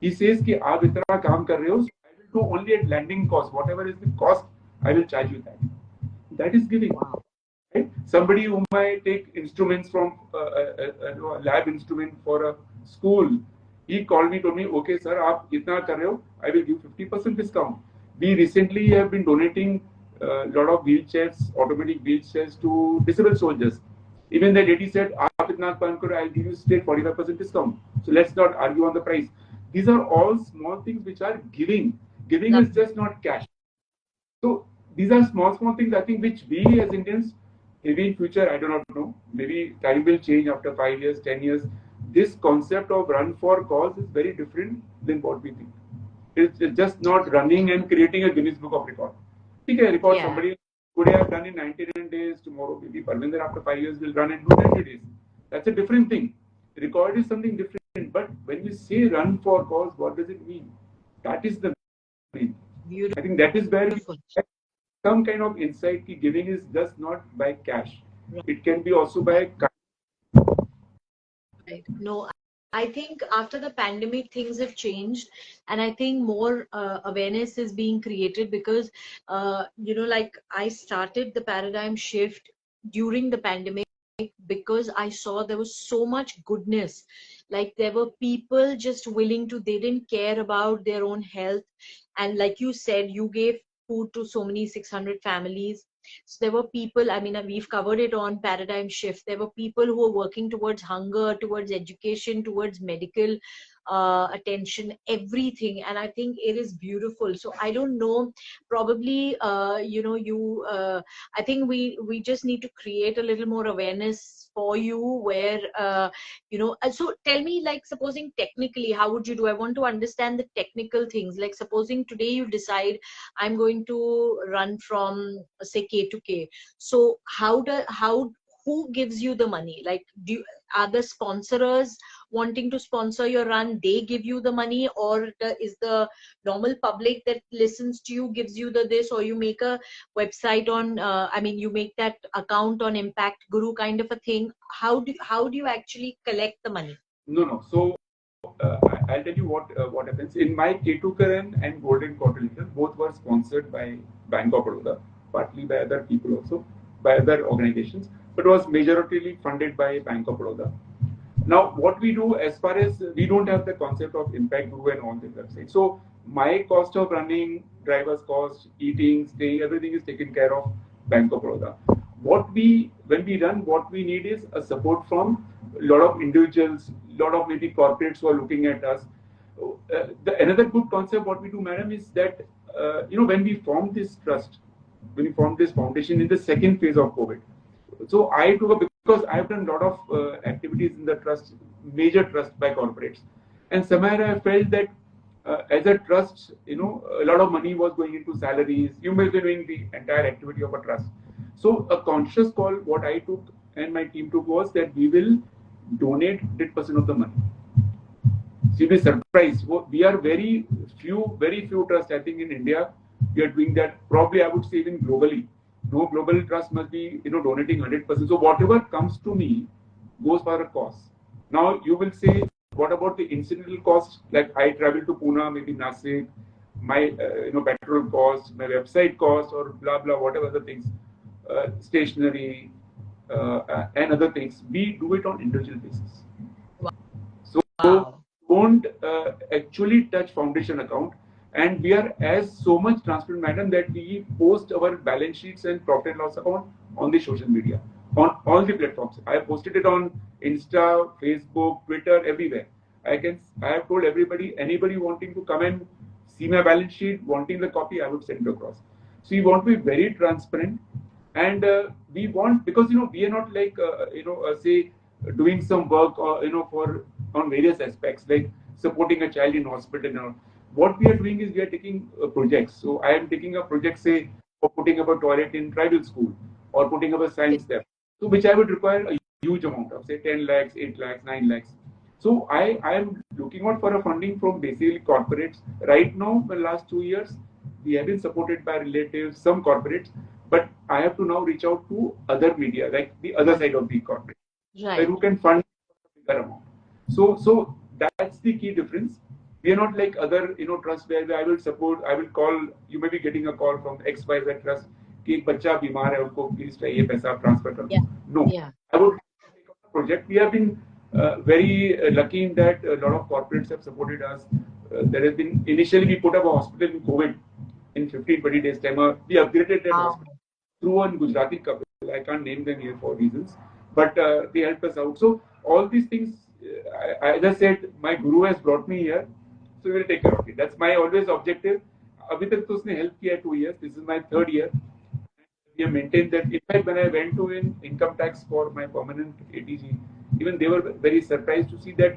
He says कि आप इतना काम कर रहे हो, I will do only at landing cost. Whatever is the cost, I will charge you that. That is giving. Right? Somebody who might take instruments from a lab instrument for a school, he called me, told me, okay, sir, आप इतना कर रहे हो, I will give 50% discount. We recently have been donating a lot of wheelchairs, automatic wheelchairs to disabled soldiers. Even the lady said, आप इतना काम करो, I'll give you straight 45% discount. So let's not argue on the price. These are all small things which are giving. Giving is just not cash. So these are small things, I think, which we as Indians, maybe in future, I do not know, maybe time will change after 5 years, 10 years. This concept of run for cause is very different than what we think. It's just not running and creating a Guinness Book of Record. Okay, record somebody today I've done in 99 days, tomorrow maybe Parvinder after 5 years will run and do 90 days. That's a different thing. Record is something different. But when we say run for cause, what does it mean? That is the mean. I think that is where some kind of insight ki giving is just not by cash. It can be also by. Right. No, I think after the pandemic, things have changed, and I think more awareness is being created because, like I started the paradigm shift during the pandemic because I saw there was so much goodness. Like there were people just willing to, they didn't care about their own health. And like you said, you gave food to so many 600 families. So there were people, I mean, we've covered it on paradigm shift. There were people who were working towards hunger, towards education, towards medical attention, everything. And I think it is beautiful. So I don't know, probably, I think we just need to create a little more awareness for you where, so tell me, like, supposing technically, how would you do? I want to understand the technical things. Like, supposing today you decide, I'm going to run from, say, K to K. So who gives you the money? Like, are the sponsors wanting to sponsor your run, they give you the money, or is the normal public that listens to you gives you the this, or you make a website on, you make that account on Impact Guru kind of a thing? How do you actually collect the money? No. So I'll tell you what happens. In my K2 Karan and Golden Quarter, both were sponsored by Bank of Baroda, partly by other people also, by other organizations, but was majority funded by Bank of Baroda. Now, what we do, as far as we don't have the concept of impact guru and on the website. So my cost of running, driver's cost, eating, staying, everything is taken care of Bank of Baroda. When we run, what we need is a support from a lot of individuals, a lot of maybe corporates who are looking at us. Another good concept, what we do, madam, is that when we formed this trust, when we formed this foundation in the second phase of COVID. So I took a, because I've done a lot of activities in the trust, major trust by corporates, and somewhere I felt that as a trust, a lot of money was going into salaries. You may be doing the entire activity of a trust. So a conscious call, what I took and my team took, was that we will donate 100% of the money. So you'll be surprised. We are very few trusts, I think, in India. We are doing that. Probably, I would say, even globally. No global trust must be, donating 100%. So whatever comes to me goes for a cause. Now you will say, what about the incidental cost? Like I travel to Pune, maybe Nasik, my petrol cost, my website cost, or blah blah, whatever other things, stationery and other things. We do it on individual basis. So don't actually touch foundation account. And we are as so much transparent, madam, that we post our balance sheets and profit and loss account on the social media, on all the platforms. I have posted it on Insta, Facebook, Twitter, everywhere. I have told everybody, anybody wanting to come and see my balance sheet, wanting the copy, I would send it across. So we want to be very transparent, and we want, because we are not like say doing some work or for on various aspects like supporting a child in hospital and all. What we are doing is we are taking projects. So I am taking a project, say, for putting up a toilet in tribal school or putting up a science lab, so which I would require a huge amount of, say, 10 lakhs, 8 lakhs, 9 lakhs. So I am looking out for a funding from basically corporates. Right now, for the last 2 years, we have been supported by relatives, some corporates, but I have to now reach out to other media, like the other side of the corporate, who can fund a bigger amount. So that's the key difference. We are not like other trusts where I will call, you may be getting a call from XYZ trust कि एक बच्चा बीमार है उनको please चाहिए पैसा transfer कर दो. No, I would take up a project. We have been very lucky in that a lot of corporates have supported us. There has been, initially we put up a hospital in COVID in 15-20 days time. We upgraded that hospital through a Gujarati couple. I can't name them here for reasons, but they helped us out. So all these things, as I said, my guru has brought me here, so we will take care of it. That's my always objective. अभी तक तो उसने help किया 2 years. This is my 3rd year. We have maintained that. In fact, when I went to income tax for my permanent ATG, even they were very surprised to see that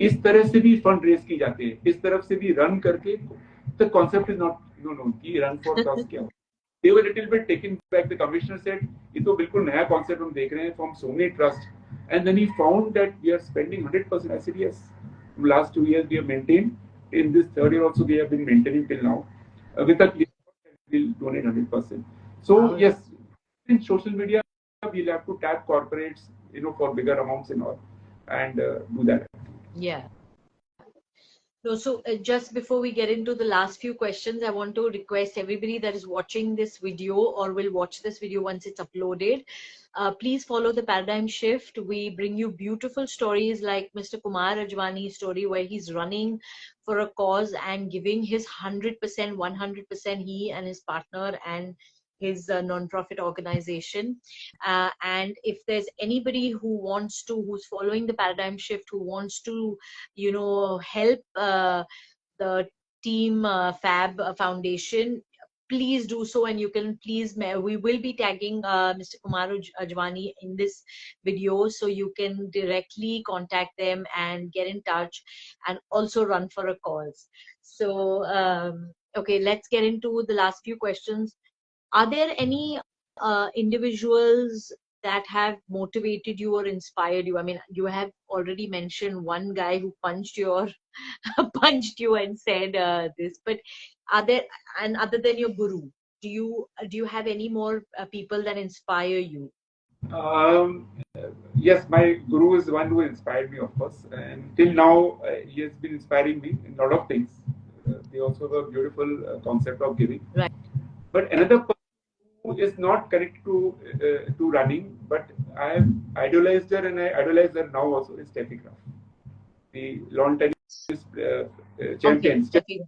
इस तरह से भी fund raise की जाते हैं, इस तरफ से भी रन करके. The concept is not known कि run for cause क्या हो. They were a little bit taken back. The commissioner said, ये तो बिल्कुल नया concept हम देख रहे हैं from so many trusts. And then he found that we are spending 100%. I said, yes. From last 2 years we have maintained. In this 3rd year also we have been maintaining till now. With a clear we'll donate 100%. So yes, in social media we'll have to tap corporates, for bigger amounts and all, and do that. Yeah. No, so just before we get into the last few questions, I want to request everybody that is watching this video or will watch this video once it's uploaded, please follow the paradigm shift. We bring you beautiful stories like Mr. Kumar Ajwani's story, where he's running for a cause and giving his 100%, 100%, he and his partner and his non-profit organization. And if there's anybody who's following the paradigm shift, who wants to help the team Fab Foundation, please do so. And you can please, we will be tagging Mr. Kumar Ajwani in this video, so you can directly contact them and get in touch and also run for a cause. So okay, let's get into the last few questions. Are there any individuals that have motivated you or inspired you? I mean, you have already mentioned one guy who punched your punched you and said this, but are there, and other than your guru, do you have any more people that inspire you? Um, yes, my guru is the one who inspired me, of course, and till now he has been inspiring me in a lot of things. They also have a beautiful concept of giving. Right. But another person who is not connected to running, but I have idolized her, and I idolize her now also, is Steffi Graf, the lawn tennis champion. Okay,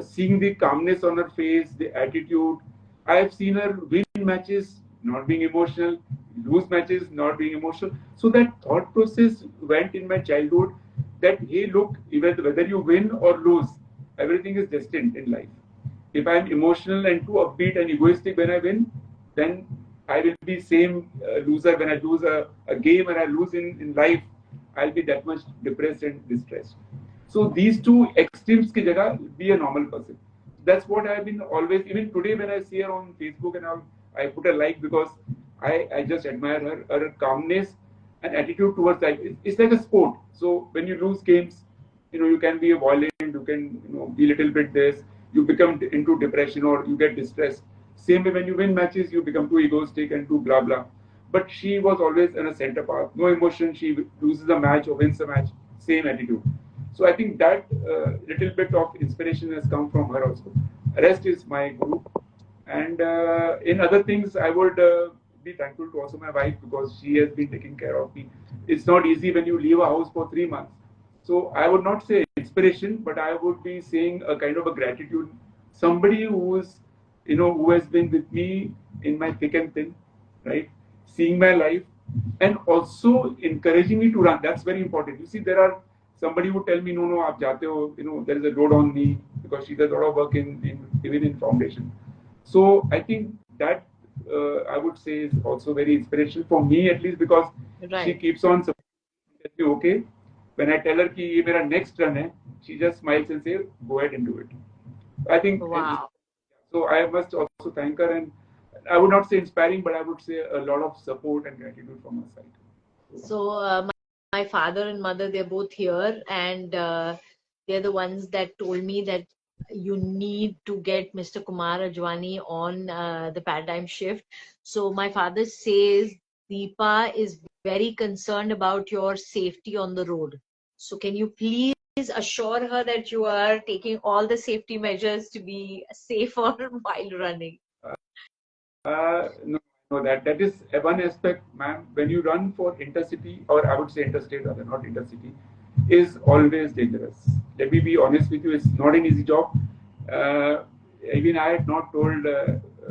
Seeing the calmness on her face, the attitude. I have seen her win matches not being emotional, lose matches not being emotional. So that thought process went in my childhood that, hey, look, even whether you win or lose, everything is destined in life. If I'm emotional and too upbeat and egoistic when I win, then I will be same loser when I lose a game and I lose in life. I'll be that much depressed and distressed. So these two extremes ki jagah, be a normal person. That's what I've been always, even today when I see her on Facebook and all, I put a like because I just admire her calmness and attitude towards life. It's like a sport. So when you lose games, you can be violent, you can, be a little bit this, you become into depression or you get distressed. Same way when you win matches, you become too egoistic and too blah blah. But she was always in a center path, no emotion. She loses a match or wins a match, same attitude. So I think that little bit of inspiration has come from her also. Rest is my guru. And in other things, I would be thankful to also my wife because she has been taking care of me. It's not easy when you leave a house for 3 months. So I would not say inspiration, but I would be saying a kind of a gratitude. Somebody who is, who has been with me in my thick and thin, right? Seeing my life and also encouraging me to run. That's very important. You see, there are somebody who tell me, no, aap jate ho, there is a load on me because she does a lot of work even in foundation. So I think that I would say is also very inspirational for me, at least, because she keeps on supporting me. Okay, when I tell her ki ye mera next run hai, she just smiles and says, go ahead and do it. I think. Wow. So I must also thank her, and I would not say inspiring, but I would say a lot of support and gratitude from her side. So my father and mother, they're both here, and they're the ones that told me that you need to get Mr. Kumar Ajwani on the paradigm shift. So my father says Deepa is very concerned about your safety on the road. So can you please assure her that you are taking all the safety measures to be safer while running? No, that is one aspect, ma'am. When you run for intercity, or I would say interstate rather, not intercity, is always dangerous. Let me be honest with you, it's not an easy job. Even I had not told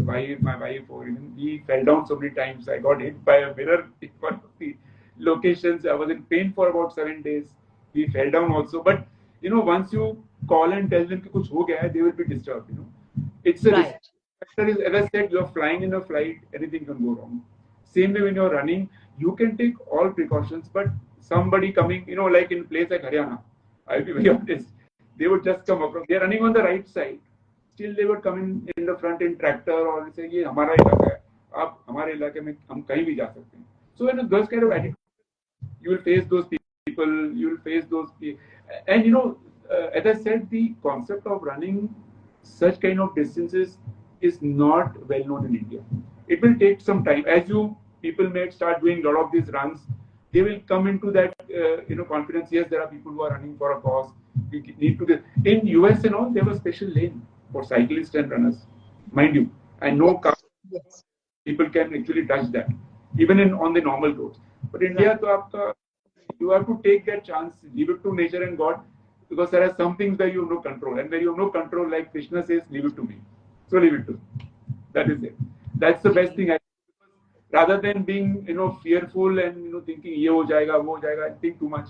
my wife, or even we fell down so many times. I got hit by a mirror in one of the locations. I was in pain for about 7 days. We fell down also. But, once you call and tell them कि कुछ हो गया है, they will be disturbed, It's a risk factor is, as I said, you're flying in a flight, anything can go wrong. Same way when you're running, you can take all precautions, but somebody coming, like in place like Haryana, I'll be very honest, they would just come across. They're running on the right side. Still they would come in the front in tractor or say, ये हमारा इलाका है, आप हमारे इलाके में हम कहीं भी जा सकते हैं. So in those kind of attitude, you will face those people, you will face those people. And as I said, the concept of running such kind of distances is not well known in India. It will take some time. As people may start doing a lot of these runs, they will come into that confidence. Yes, there are people who are running for a cause. We need to get in US and all. There was special lane for cyclists and runners, mind you, and no car. Yes. People can actually touch that, even on the normal roads. But India, right. You have to take that chance, leave it to nature and God, because there are some things where you have no control, and where you have no control, like Krishna says, leave it to me. So leave it to me. That is it. That's the best thing. Rather than being fearful and thinking ye ho jayega, wo ho jayega, and think too much,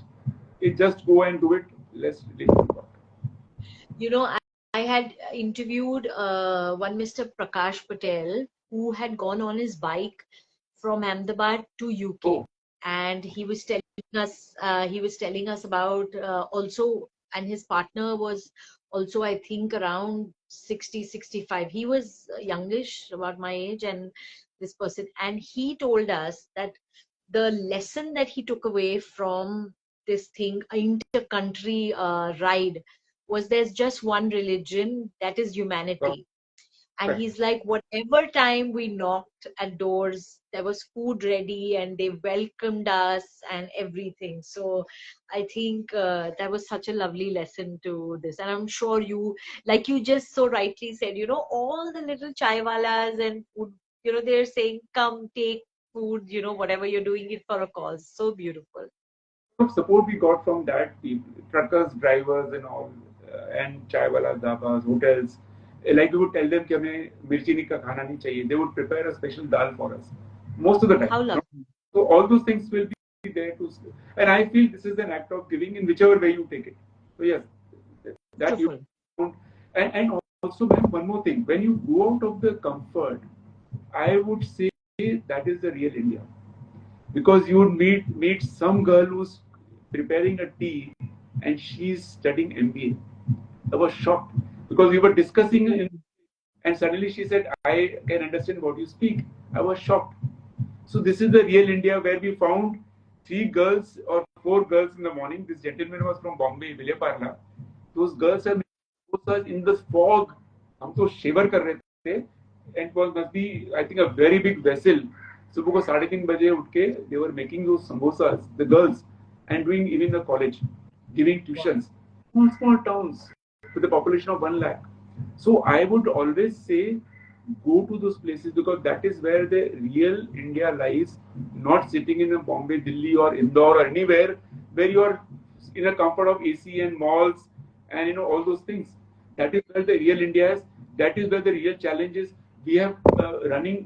it just go and do it. Let's leave it to God. I had interviewed one Mr. Prakash Patel who had gone on his bike from Ahmedabad to UK. Oh. And he was telling us about also, and his partner was also, I think, around 60, 65. He was youngish, about my age, and this person, and he told us that the lesson that he took away from this thing, inter-country ride, was there's just one religion, that is humanity. And he's like, whatever time we knocked at doors, there was food ready and they welcomed us and everything. So I think that was such a lovely lesson to this. And I'm sure you, like you just so rightly said, all the little chaiwalas and food, they're saying, come take food, whatever you're doing it for a cause. So beautiful. Support we got from that, people, truckers, drivers, and all, and chaiwalas, dhabas, hotels. Like we would tell them कि हमें मिर्ची नहीं का खाना नहीं चाहिए. They would prepare a special dal for us most of the time. How lovely. So all those things will be there to, and I feel this is an act of giving in whichever way you take it. So yes, that you don't. And also, ma'am, one more thing. When you go out of the comfort, I would say that is the real India, because you would meet some girl who's preparing a tea and she's studying MBA. I was shocked because we were discussing and suddenly she said, I can understand what you speak. I was shocked. So this is the real India, where we found 3 girls or 4 girls in the morning. This gentleman was from Bombay, Vileparla. Those girls are in the fog. हम तो shiver कर रहे थे, and it was must be, I think, a very big vessel. सुबह को 3:30 बजे उठ के they were making those samosas, the girls, and doing even the college, giving tuitions. Small towns with a population of 1 lakh. So I would always say, go to those places, because that is where the real India lies, not sitting in a Bombay, Delhi or Indore or anywhere where you are in the comfort of AC and malls and all those things. That is where the real India is. That is where the real challenge is. We have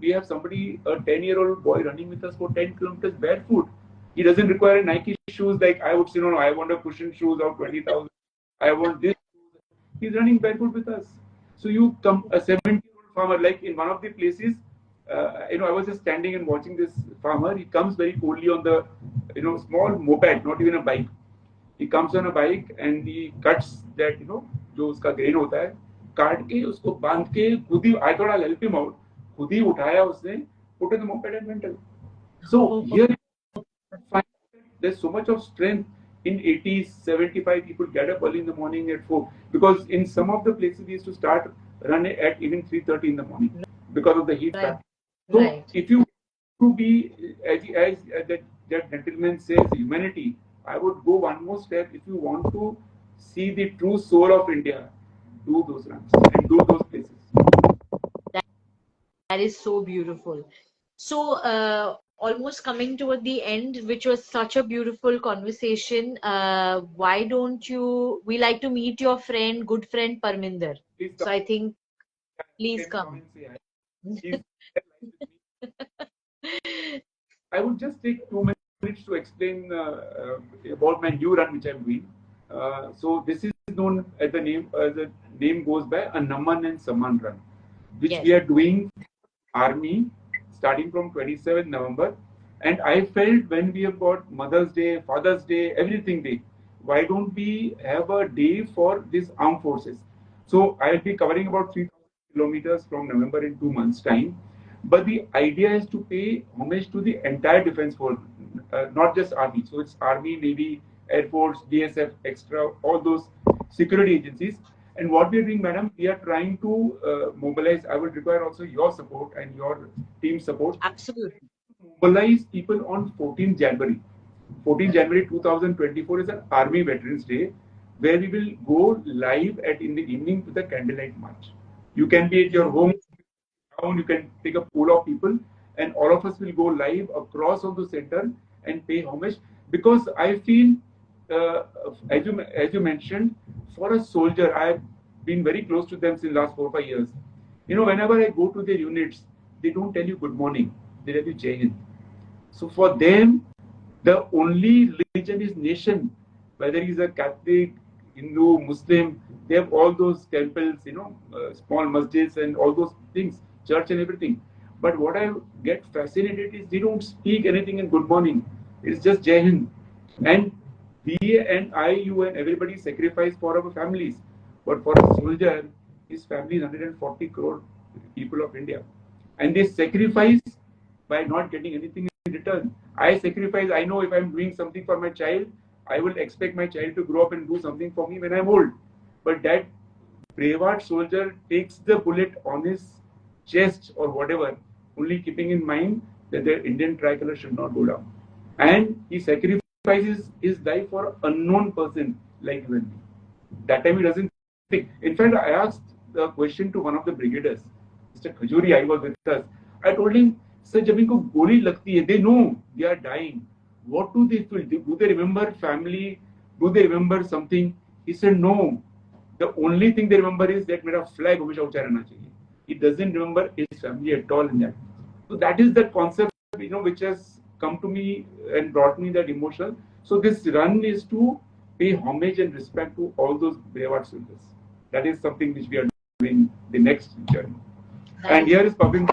we have somebody, a 10-year-old boy running with us for 10 kilometers barefoot. He doesn't require Nike shoes like I would say, no, I want a cushion shoes of 20,000. I want this. He's running barefoot with us. So you come, a 70-year-old farmer, like in one of the places, I was just standing and watching this farmer. He comes very coolly on the, small moped, not even a bike. He comes on a bike and he cuts that, जो उसका grain होता है, काट के उसको बांध के खुद ही, I thought I'll help him out. खुद ही उठाया उसने, put in the moped and went. So here, there's so much of strength. In 80s, 75 people get up early in the morning at 4, because in some of the places we used to start run at even 3:30 in the morning because of the heat factor. So if you to be, as that gentleman says, humanity, I would go one more step. If you want to see the true soul of India, do those runs and do those places. That is so beautiful. So almost coming toward the end, which was such a beautiful conversation. Why don't we like to meet your friend, good friend Parminder? So I think, please come. I would just take 2 minutes to explain about my new run which I'm doing. So this is known as the name goes by a Naman and Saman run, which we are doing Army starting from 27th November. And I felt, when we have got Mother's Day, Father's Day, everything day, why don't we have a day for these armed forces? So I'll be covering about 3,000 kilometers from November in 2 months' time. But the idea is to pay homage to the entire defense force, not just Army. So it's Army, Navy, Air Force, DSF, extra, all those security agencies. And what we are doing, madam, we are trying to mobilize. I would require also your support and your team support. Absolutely. Mobilize people on 14th January. 14 January 2024 is an Army Veterans Day, where we will go live in the evening with a candlelight march. You can be at your home, you can take a pool of people, and all of us will go live across of the center and pay homage, because I feel, as you mentioned, for a soldier, I've been very close to them since last 4 or 5 years. Whenever I go to their units, they don't tell you good morning, they tell you Jai Hind. So for them, the only religion is nation. Whether he's a Catholic, Hindu, Muslim, they have all those temples, small masjids and all those things, church and everything. But what I get fascinated is they don't speak anything in good morning. It's just Jai Hind. And we and I, you and everybody sacrifice for our families. But for a soldier, his family is 140 crore people of India. And they sacrifice by not getting anything in return. I sacrifice, I know if I'm doing something for my child, I will expect my child to grow up and do something for me when I'm old. But that brave soldier takes the bullet on his chest or whatever, only keeping in mind that the Indian tricolor should not go down. And he sacrifices his life for an unknown person like you and me. That time he doesn't think. In fact, I asked the question to one of the brigaders, Mr. Khajuri, I was with us. I told him, sir, जब इनको गोली लगती है, they know they are dying. What do they feel? Do they remember family? Do they remember something? He said, no. The only thing they remember is that मेरा flag हमेशा ऊंचा रहना चाहिए. He doesn't remember his family at all in that. So that is the concept, which has come to me and brought me that emotion. So this run is to pay homage and respect to all those brave soldiers. That is something which we are doing the next journey. And here is Pavin.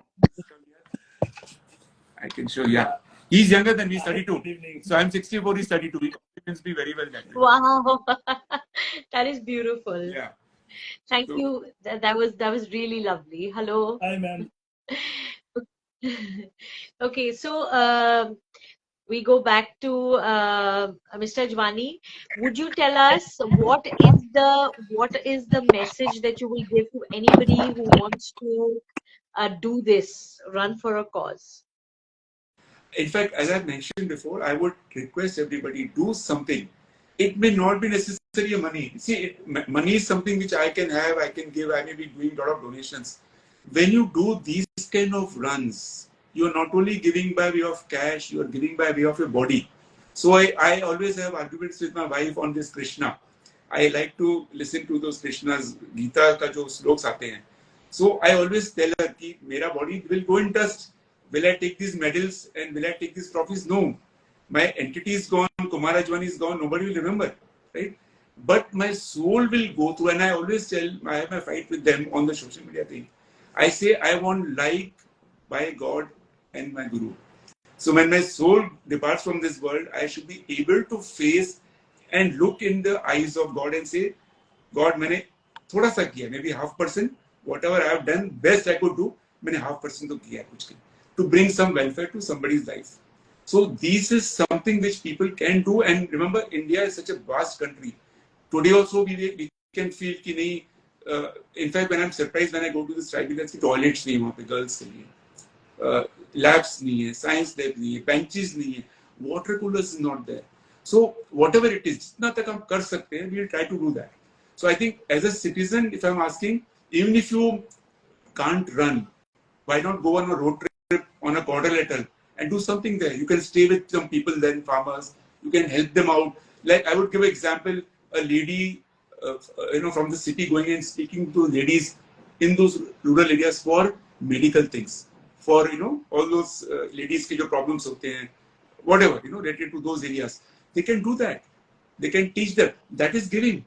I can show, yeah. He's younger than me, 32. So I'm 64, he's 32. He compliments me very well that way. Wow, that is beautiful. Yeah. Thank you. That was really lovely. Hello. Hi, ma'am. Okay, so we go back to Mr. Ajwani. Would you tell us what is the message that you will give to anybody who wants to do this, run for a cause? In fact, as I mentioned before, I would request everybody, do something. It may not be necessarily money. See, money is something which I can have, I can give, I may be doing a lot of donations. When you do these kind of runs, you are not only giving by way of cash, you are giving by way of your body. So I always have arguments with my wife on this Krishna. I like to listen to those Krishna's Gita ka jo sloks aate hain. So I always tell her ki mera body will go in dust. Will I take these medals and will I take these trophies? No. My entity is gone, Kumar Ajwani is gone, nobody will remember, right? But my soul will go through, and I always tell, I have my fight with them on the social media thing. I say, I want like by God and my Guru. So when my soul departs from this world, I should be able to face and look in the eyes of God and say, God, मैंने थोड़ा सा किया, maybe 0.5%, whatever I have done, best I could do, मैंने 0.5% तो किया कुछ to bring some welfare to somebody's life. So this is something which people can do. And remember, India is such a vast country. Today also we can feel कि नहीं. In fact, when I'm surprised when I go to this tribal lands, कि toilets नहीं वहाँ पे girls के लिए, labs नहीं है, science lab नहीं है, benches नहीं है, water coolers is not there. So whatever it is, जितना तक हम कर सकते हैं, we'll try to do that. So I think as a citizen, if I'm asking, even if you can't run, why not go on a road trip on a quadrilateral and do something there? You can stay with some people then, farmers. You can help them out. Like I would give an example, a lady, from the city going and speaking to ladies in those rural areas for medical things, for all those ladies ke jo problems hote hain, whatever related to those areas. They can do that. They can teach them. That is giving.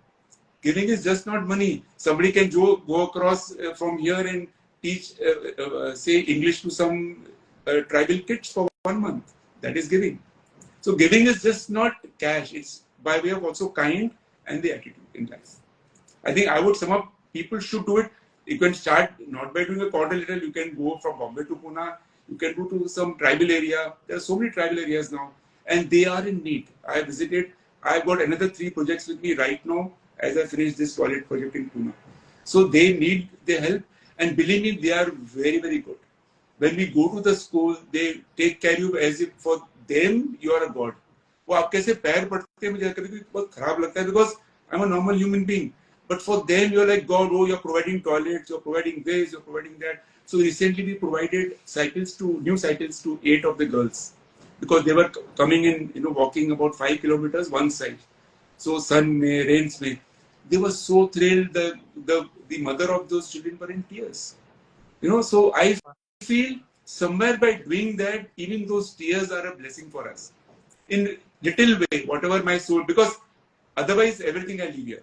Giving is just not money. Somebody can go across from here and teach, say, English to some tribal kids for 1 month. That is giving. So giving is just not cash. It's by way of also kind and the attitude in life. I think I would sum up, people should do it. You can start not by doing a quadrilateral. You can go from Bombay to Pune. You can go to some tribal area. There are so many tribal areas now. And they are in need. I visited. I've got another 3 projects with me right now as I finish this toilet project in Pune. So they need the help. And believe me, they are very, very good. When we go to the school, they take care of you as if for them, you are a god. वो आप कैसे पैर पड़ते हैं मुझे कभी बहुत खराब लगता है, because I'm a normal human being. But for them, you're like, God, oh, you're providing toilets, you're providing this, you're providing that. So recently we provided new cycles to 8 of the girls, because they were coming in, walking about 5 kilometers one side. So sun may, rains may. They were so thrilled. The mother of those children were in tears. So I feel somewhere by doing that, even those tears are a blessing for us. In little way, whatever my soul, because otherwise everything I leave here.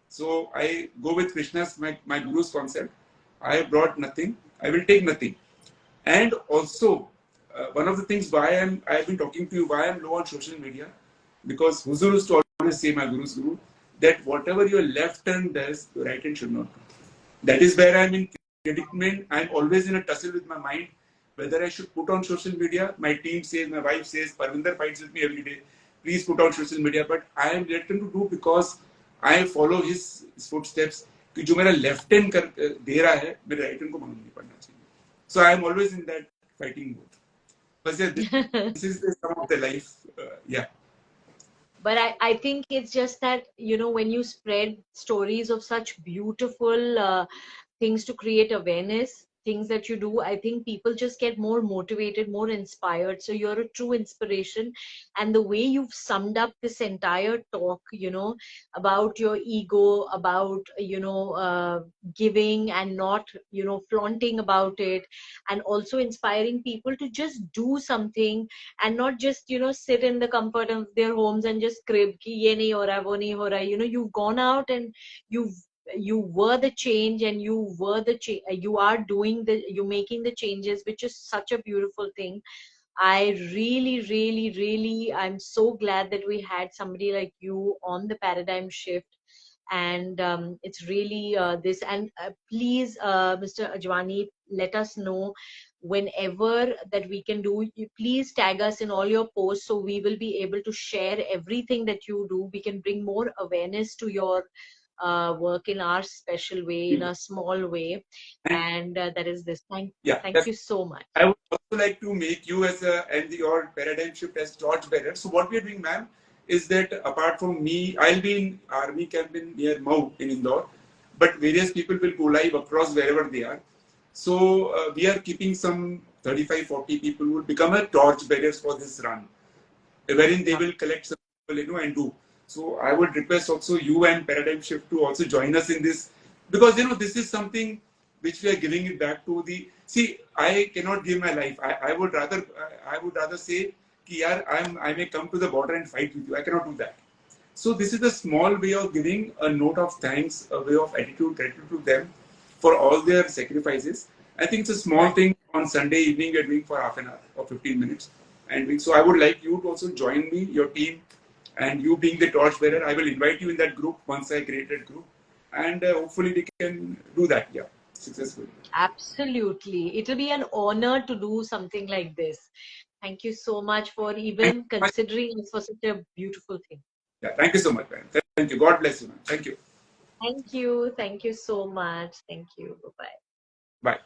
So I go with Krishna's, my Guru's concept. I have brought nothing, I will take nothing. And also, one of the things I've been talking to you, why I'm low on social media, because Huzur used to always say, my Guru's Guru, that whatever your left hand does, your right hand should not do. That is where I'm in predicament. I'm always in a tussle with my mind, whether I should put on social media. My team says, my wife says, Parvinder fights with me every day, please put on social media. But I am reluctant to do, because I follow his footsteps. कि जो मेरा left hand दे रहा है, मेरे right hand को मालूम नहीं पड़ना चाहिए. So I am always in that fighting mode. But yeah, this is the sum of the life. Yeah. But I think it's just that, when you spread stories of such beautiful things to create awareness, things that you do, I think people just get more motivated, more inspired. So you're a true inspiration. And the way you've summed up this entire talk, about your ego, about, giving and not, flaunting about it, and also inspiring people to just do something and not just, sit in the comfort of their homes and just crib ki ye nahi ho raha, wo nahi ho raha. You've gone out and you were the change, and you are you're making the changes, which is such a beautiful thing. I really, really, really, I'm so glad that we had somebody like you on the paradigm shift. And it's really this. And please, Mr. Ajwani, let us know whenever that we can do. Please tag us in all your posts, so we will be able to share everything that you do. We can bring more awareness to your work in our special way, in a small way. And that is this. Thank you so much. I would also like to make you and your paradigm shift as torchbearer. So what we are doing, ma'am, is that apart from me, I'll be in army camp near Mau in Indore, but various people will go live across wherever they are. So we are keeping some 35, 40 people who will become a torchbearers for this run, wherein they will collect some people, and do. So I would request also you and Paradigm Shift to also join us in this, because this is something which we are giving it back to the. See, I cannot give my life. I would rather say, ki yaar, I may come to the border and fight with you. I cannot do that. So this is a small way of giving a note of thanks, a way of attitude, gratitude to them for all their sacrifices. I think it's a small thing. On Sunday evening we are doing for half an hour or 15 minutes. And so I would like you to also join me, your team, and you being the torchbearer. I will invite you in that group once I create that group. And hopefully we can do that, successfully. Absolutely. It'll be an honor to do something like this. Thank you so much for even considering us for such a beautiful thing. Yeah, thank you so much, man. Thank you. God bless you, man. Thank you. Thank you. Thank you so much. Thank you. Bye-bye. Bye.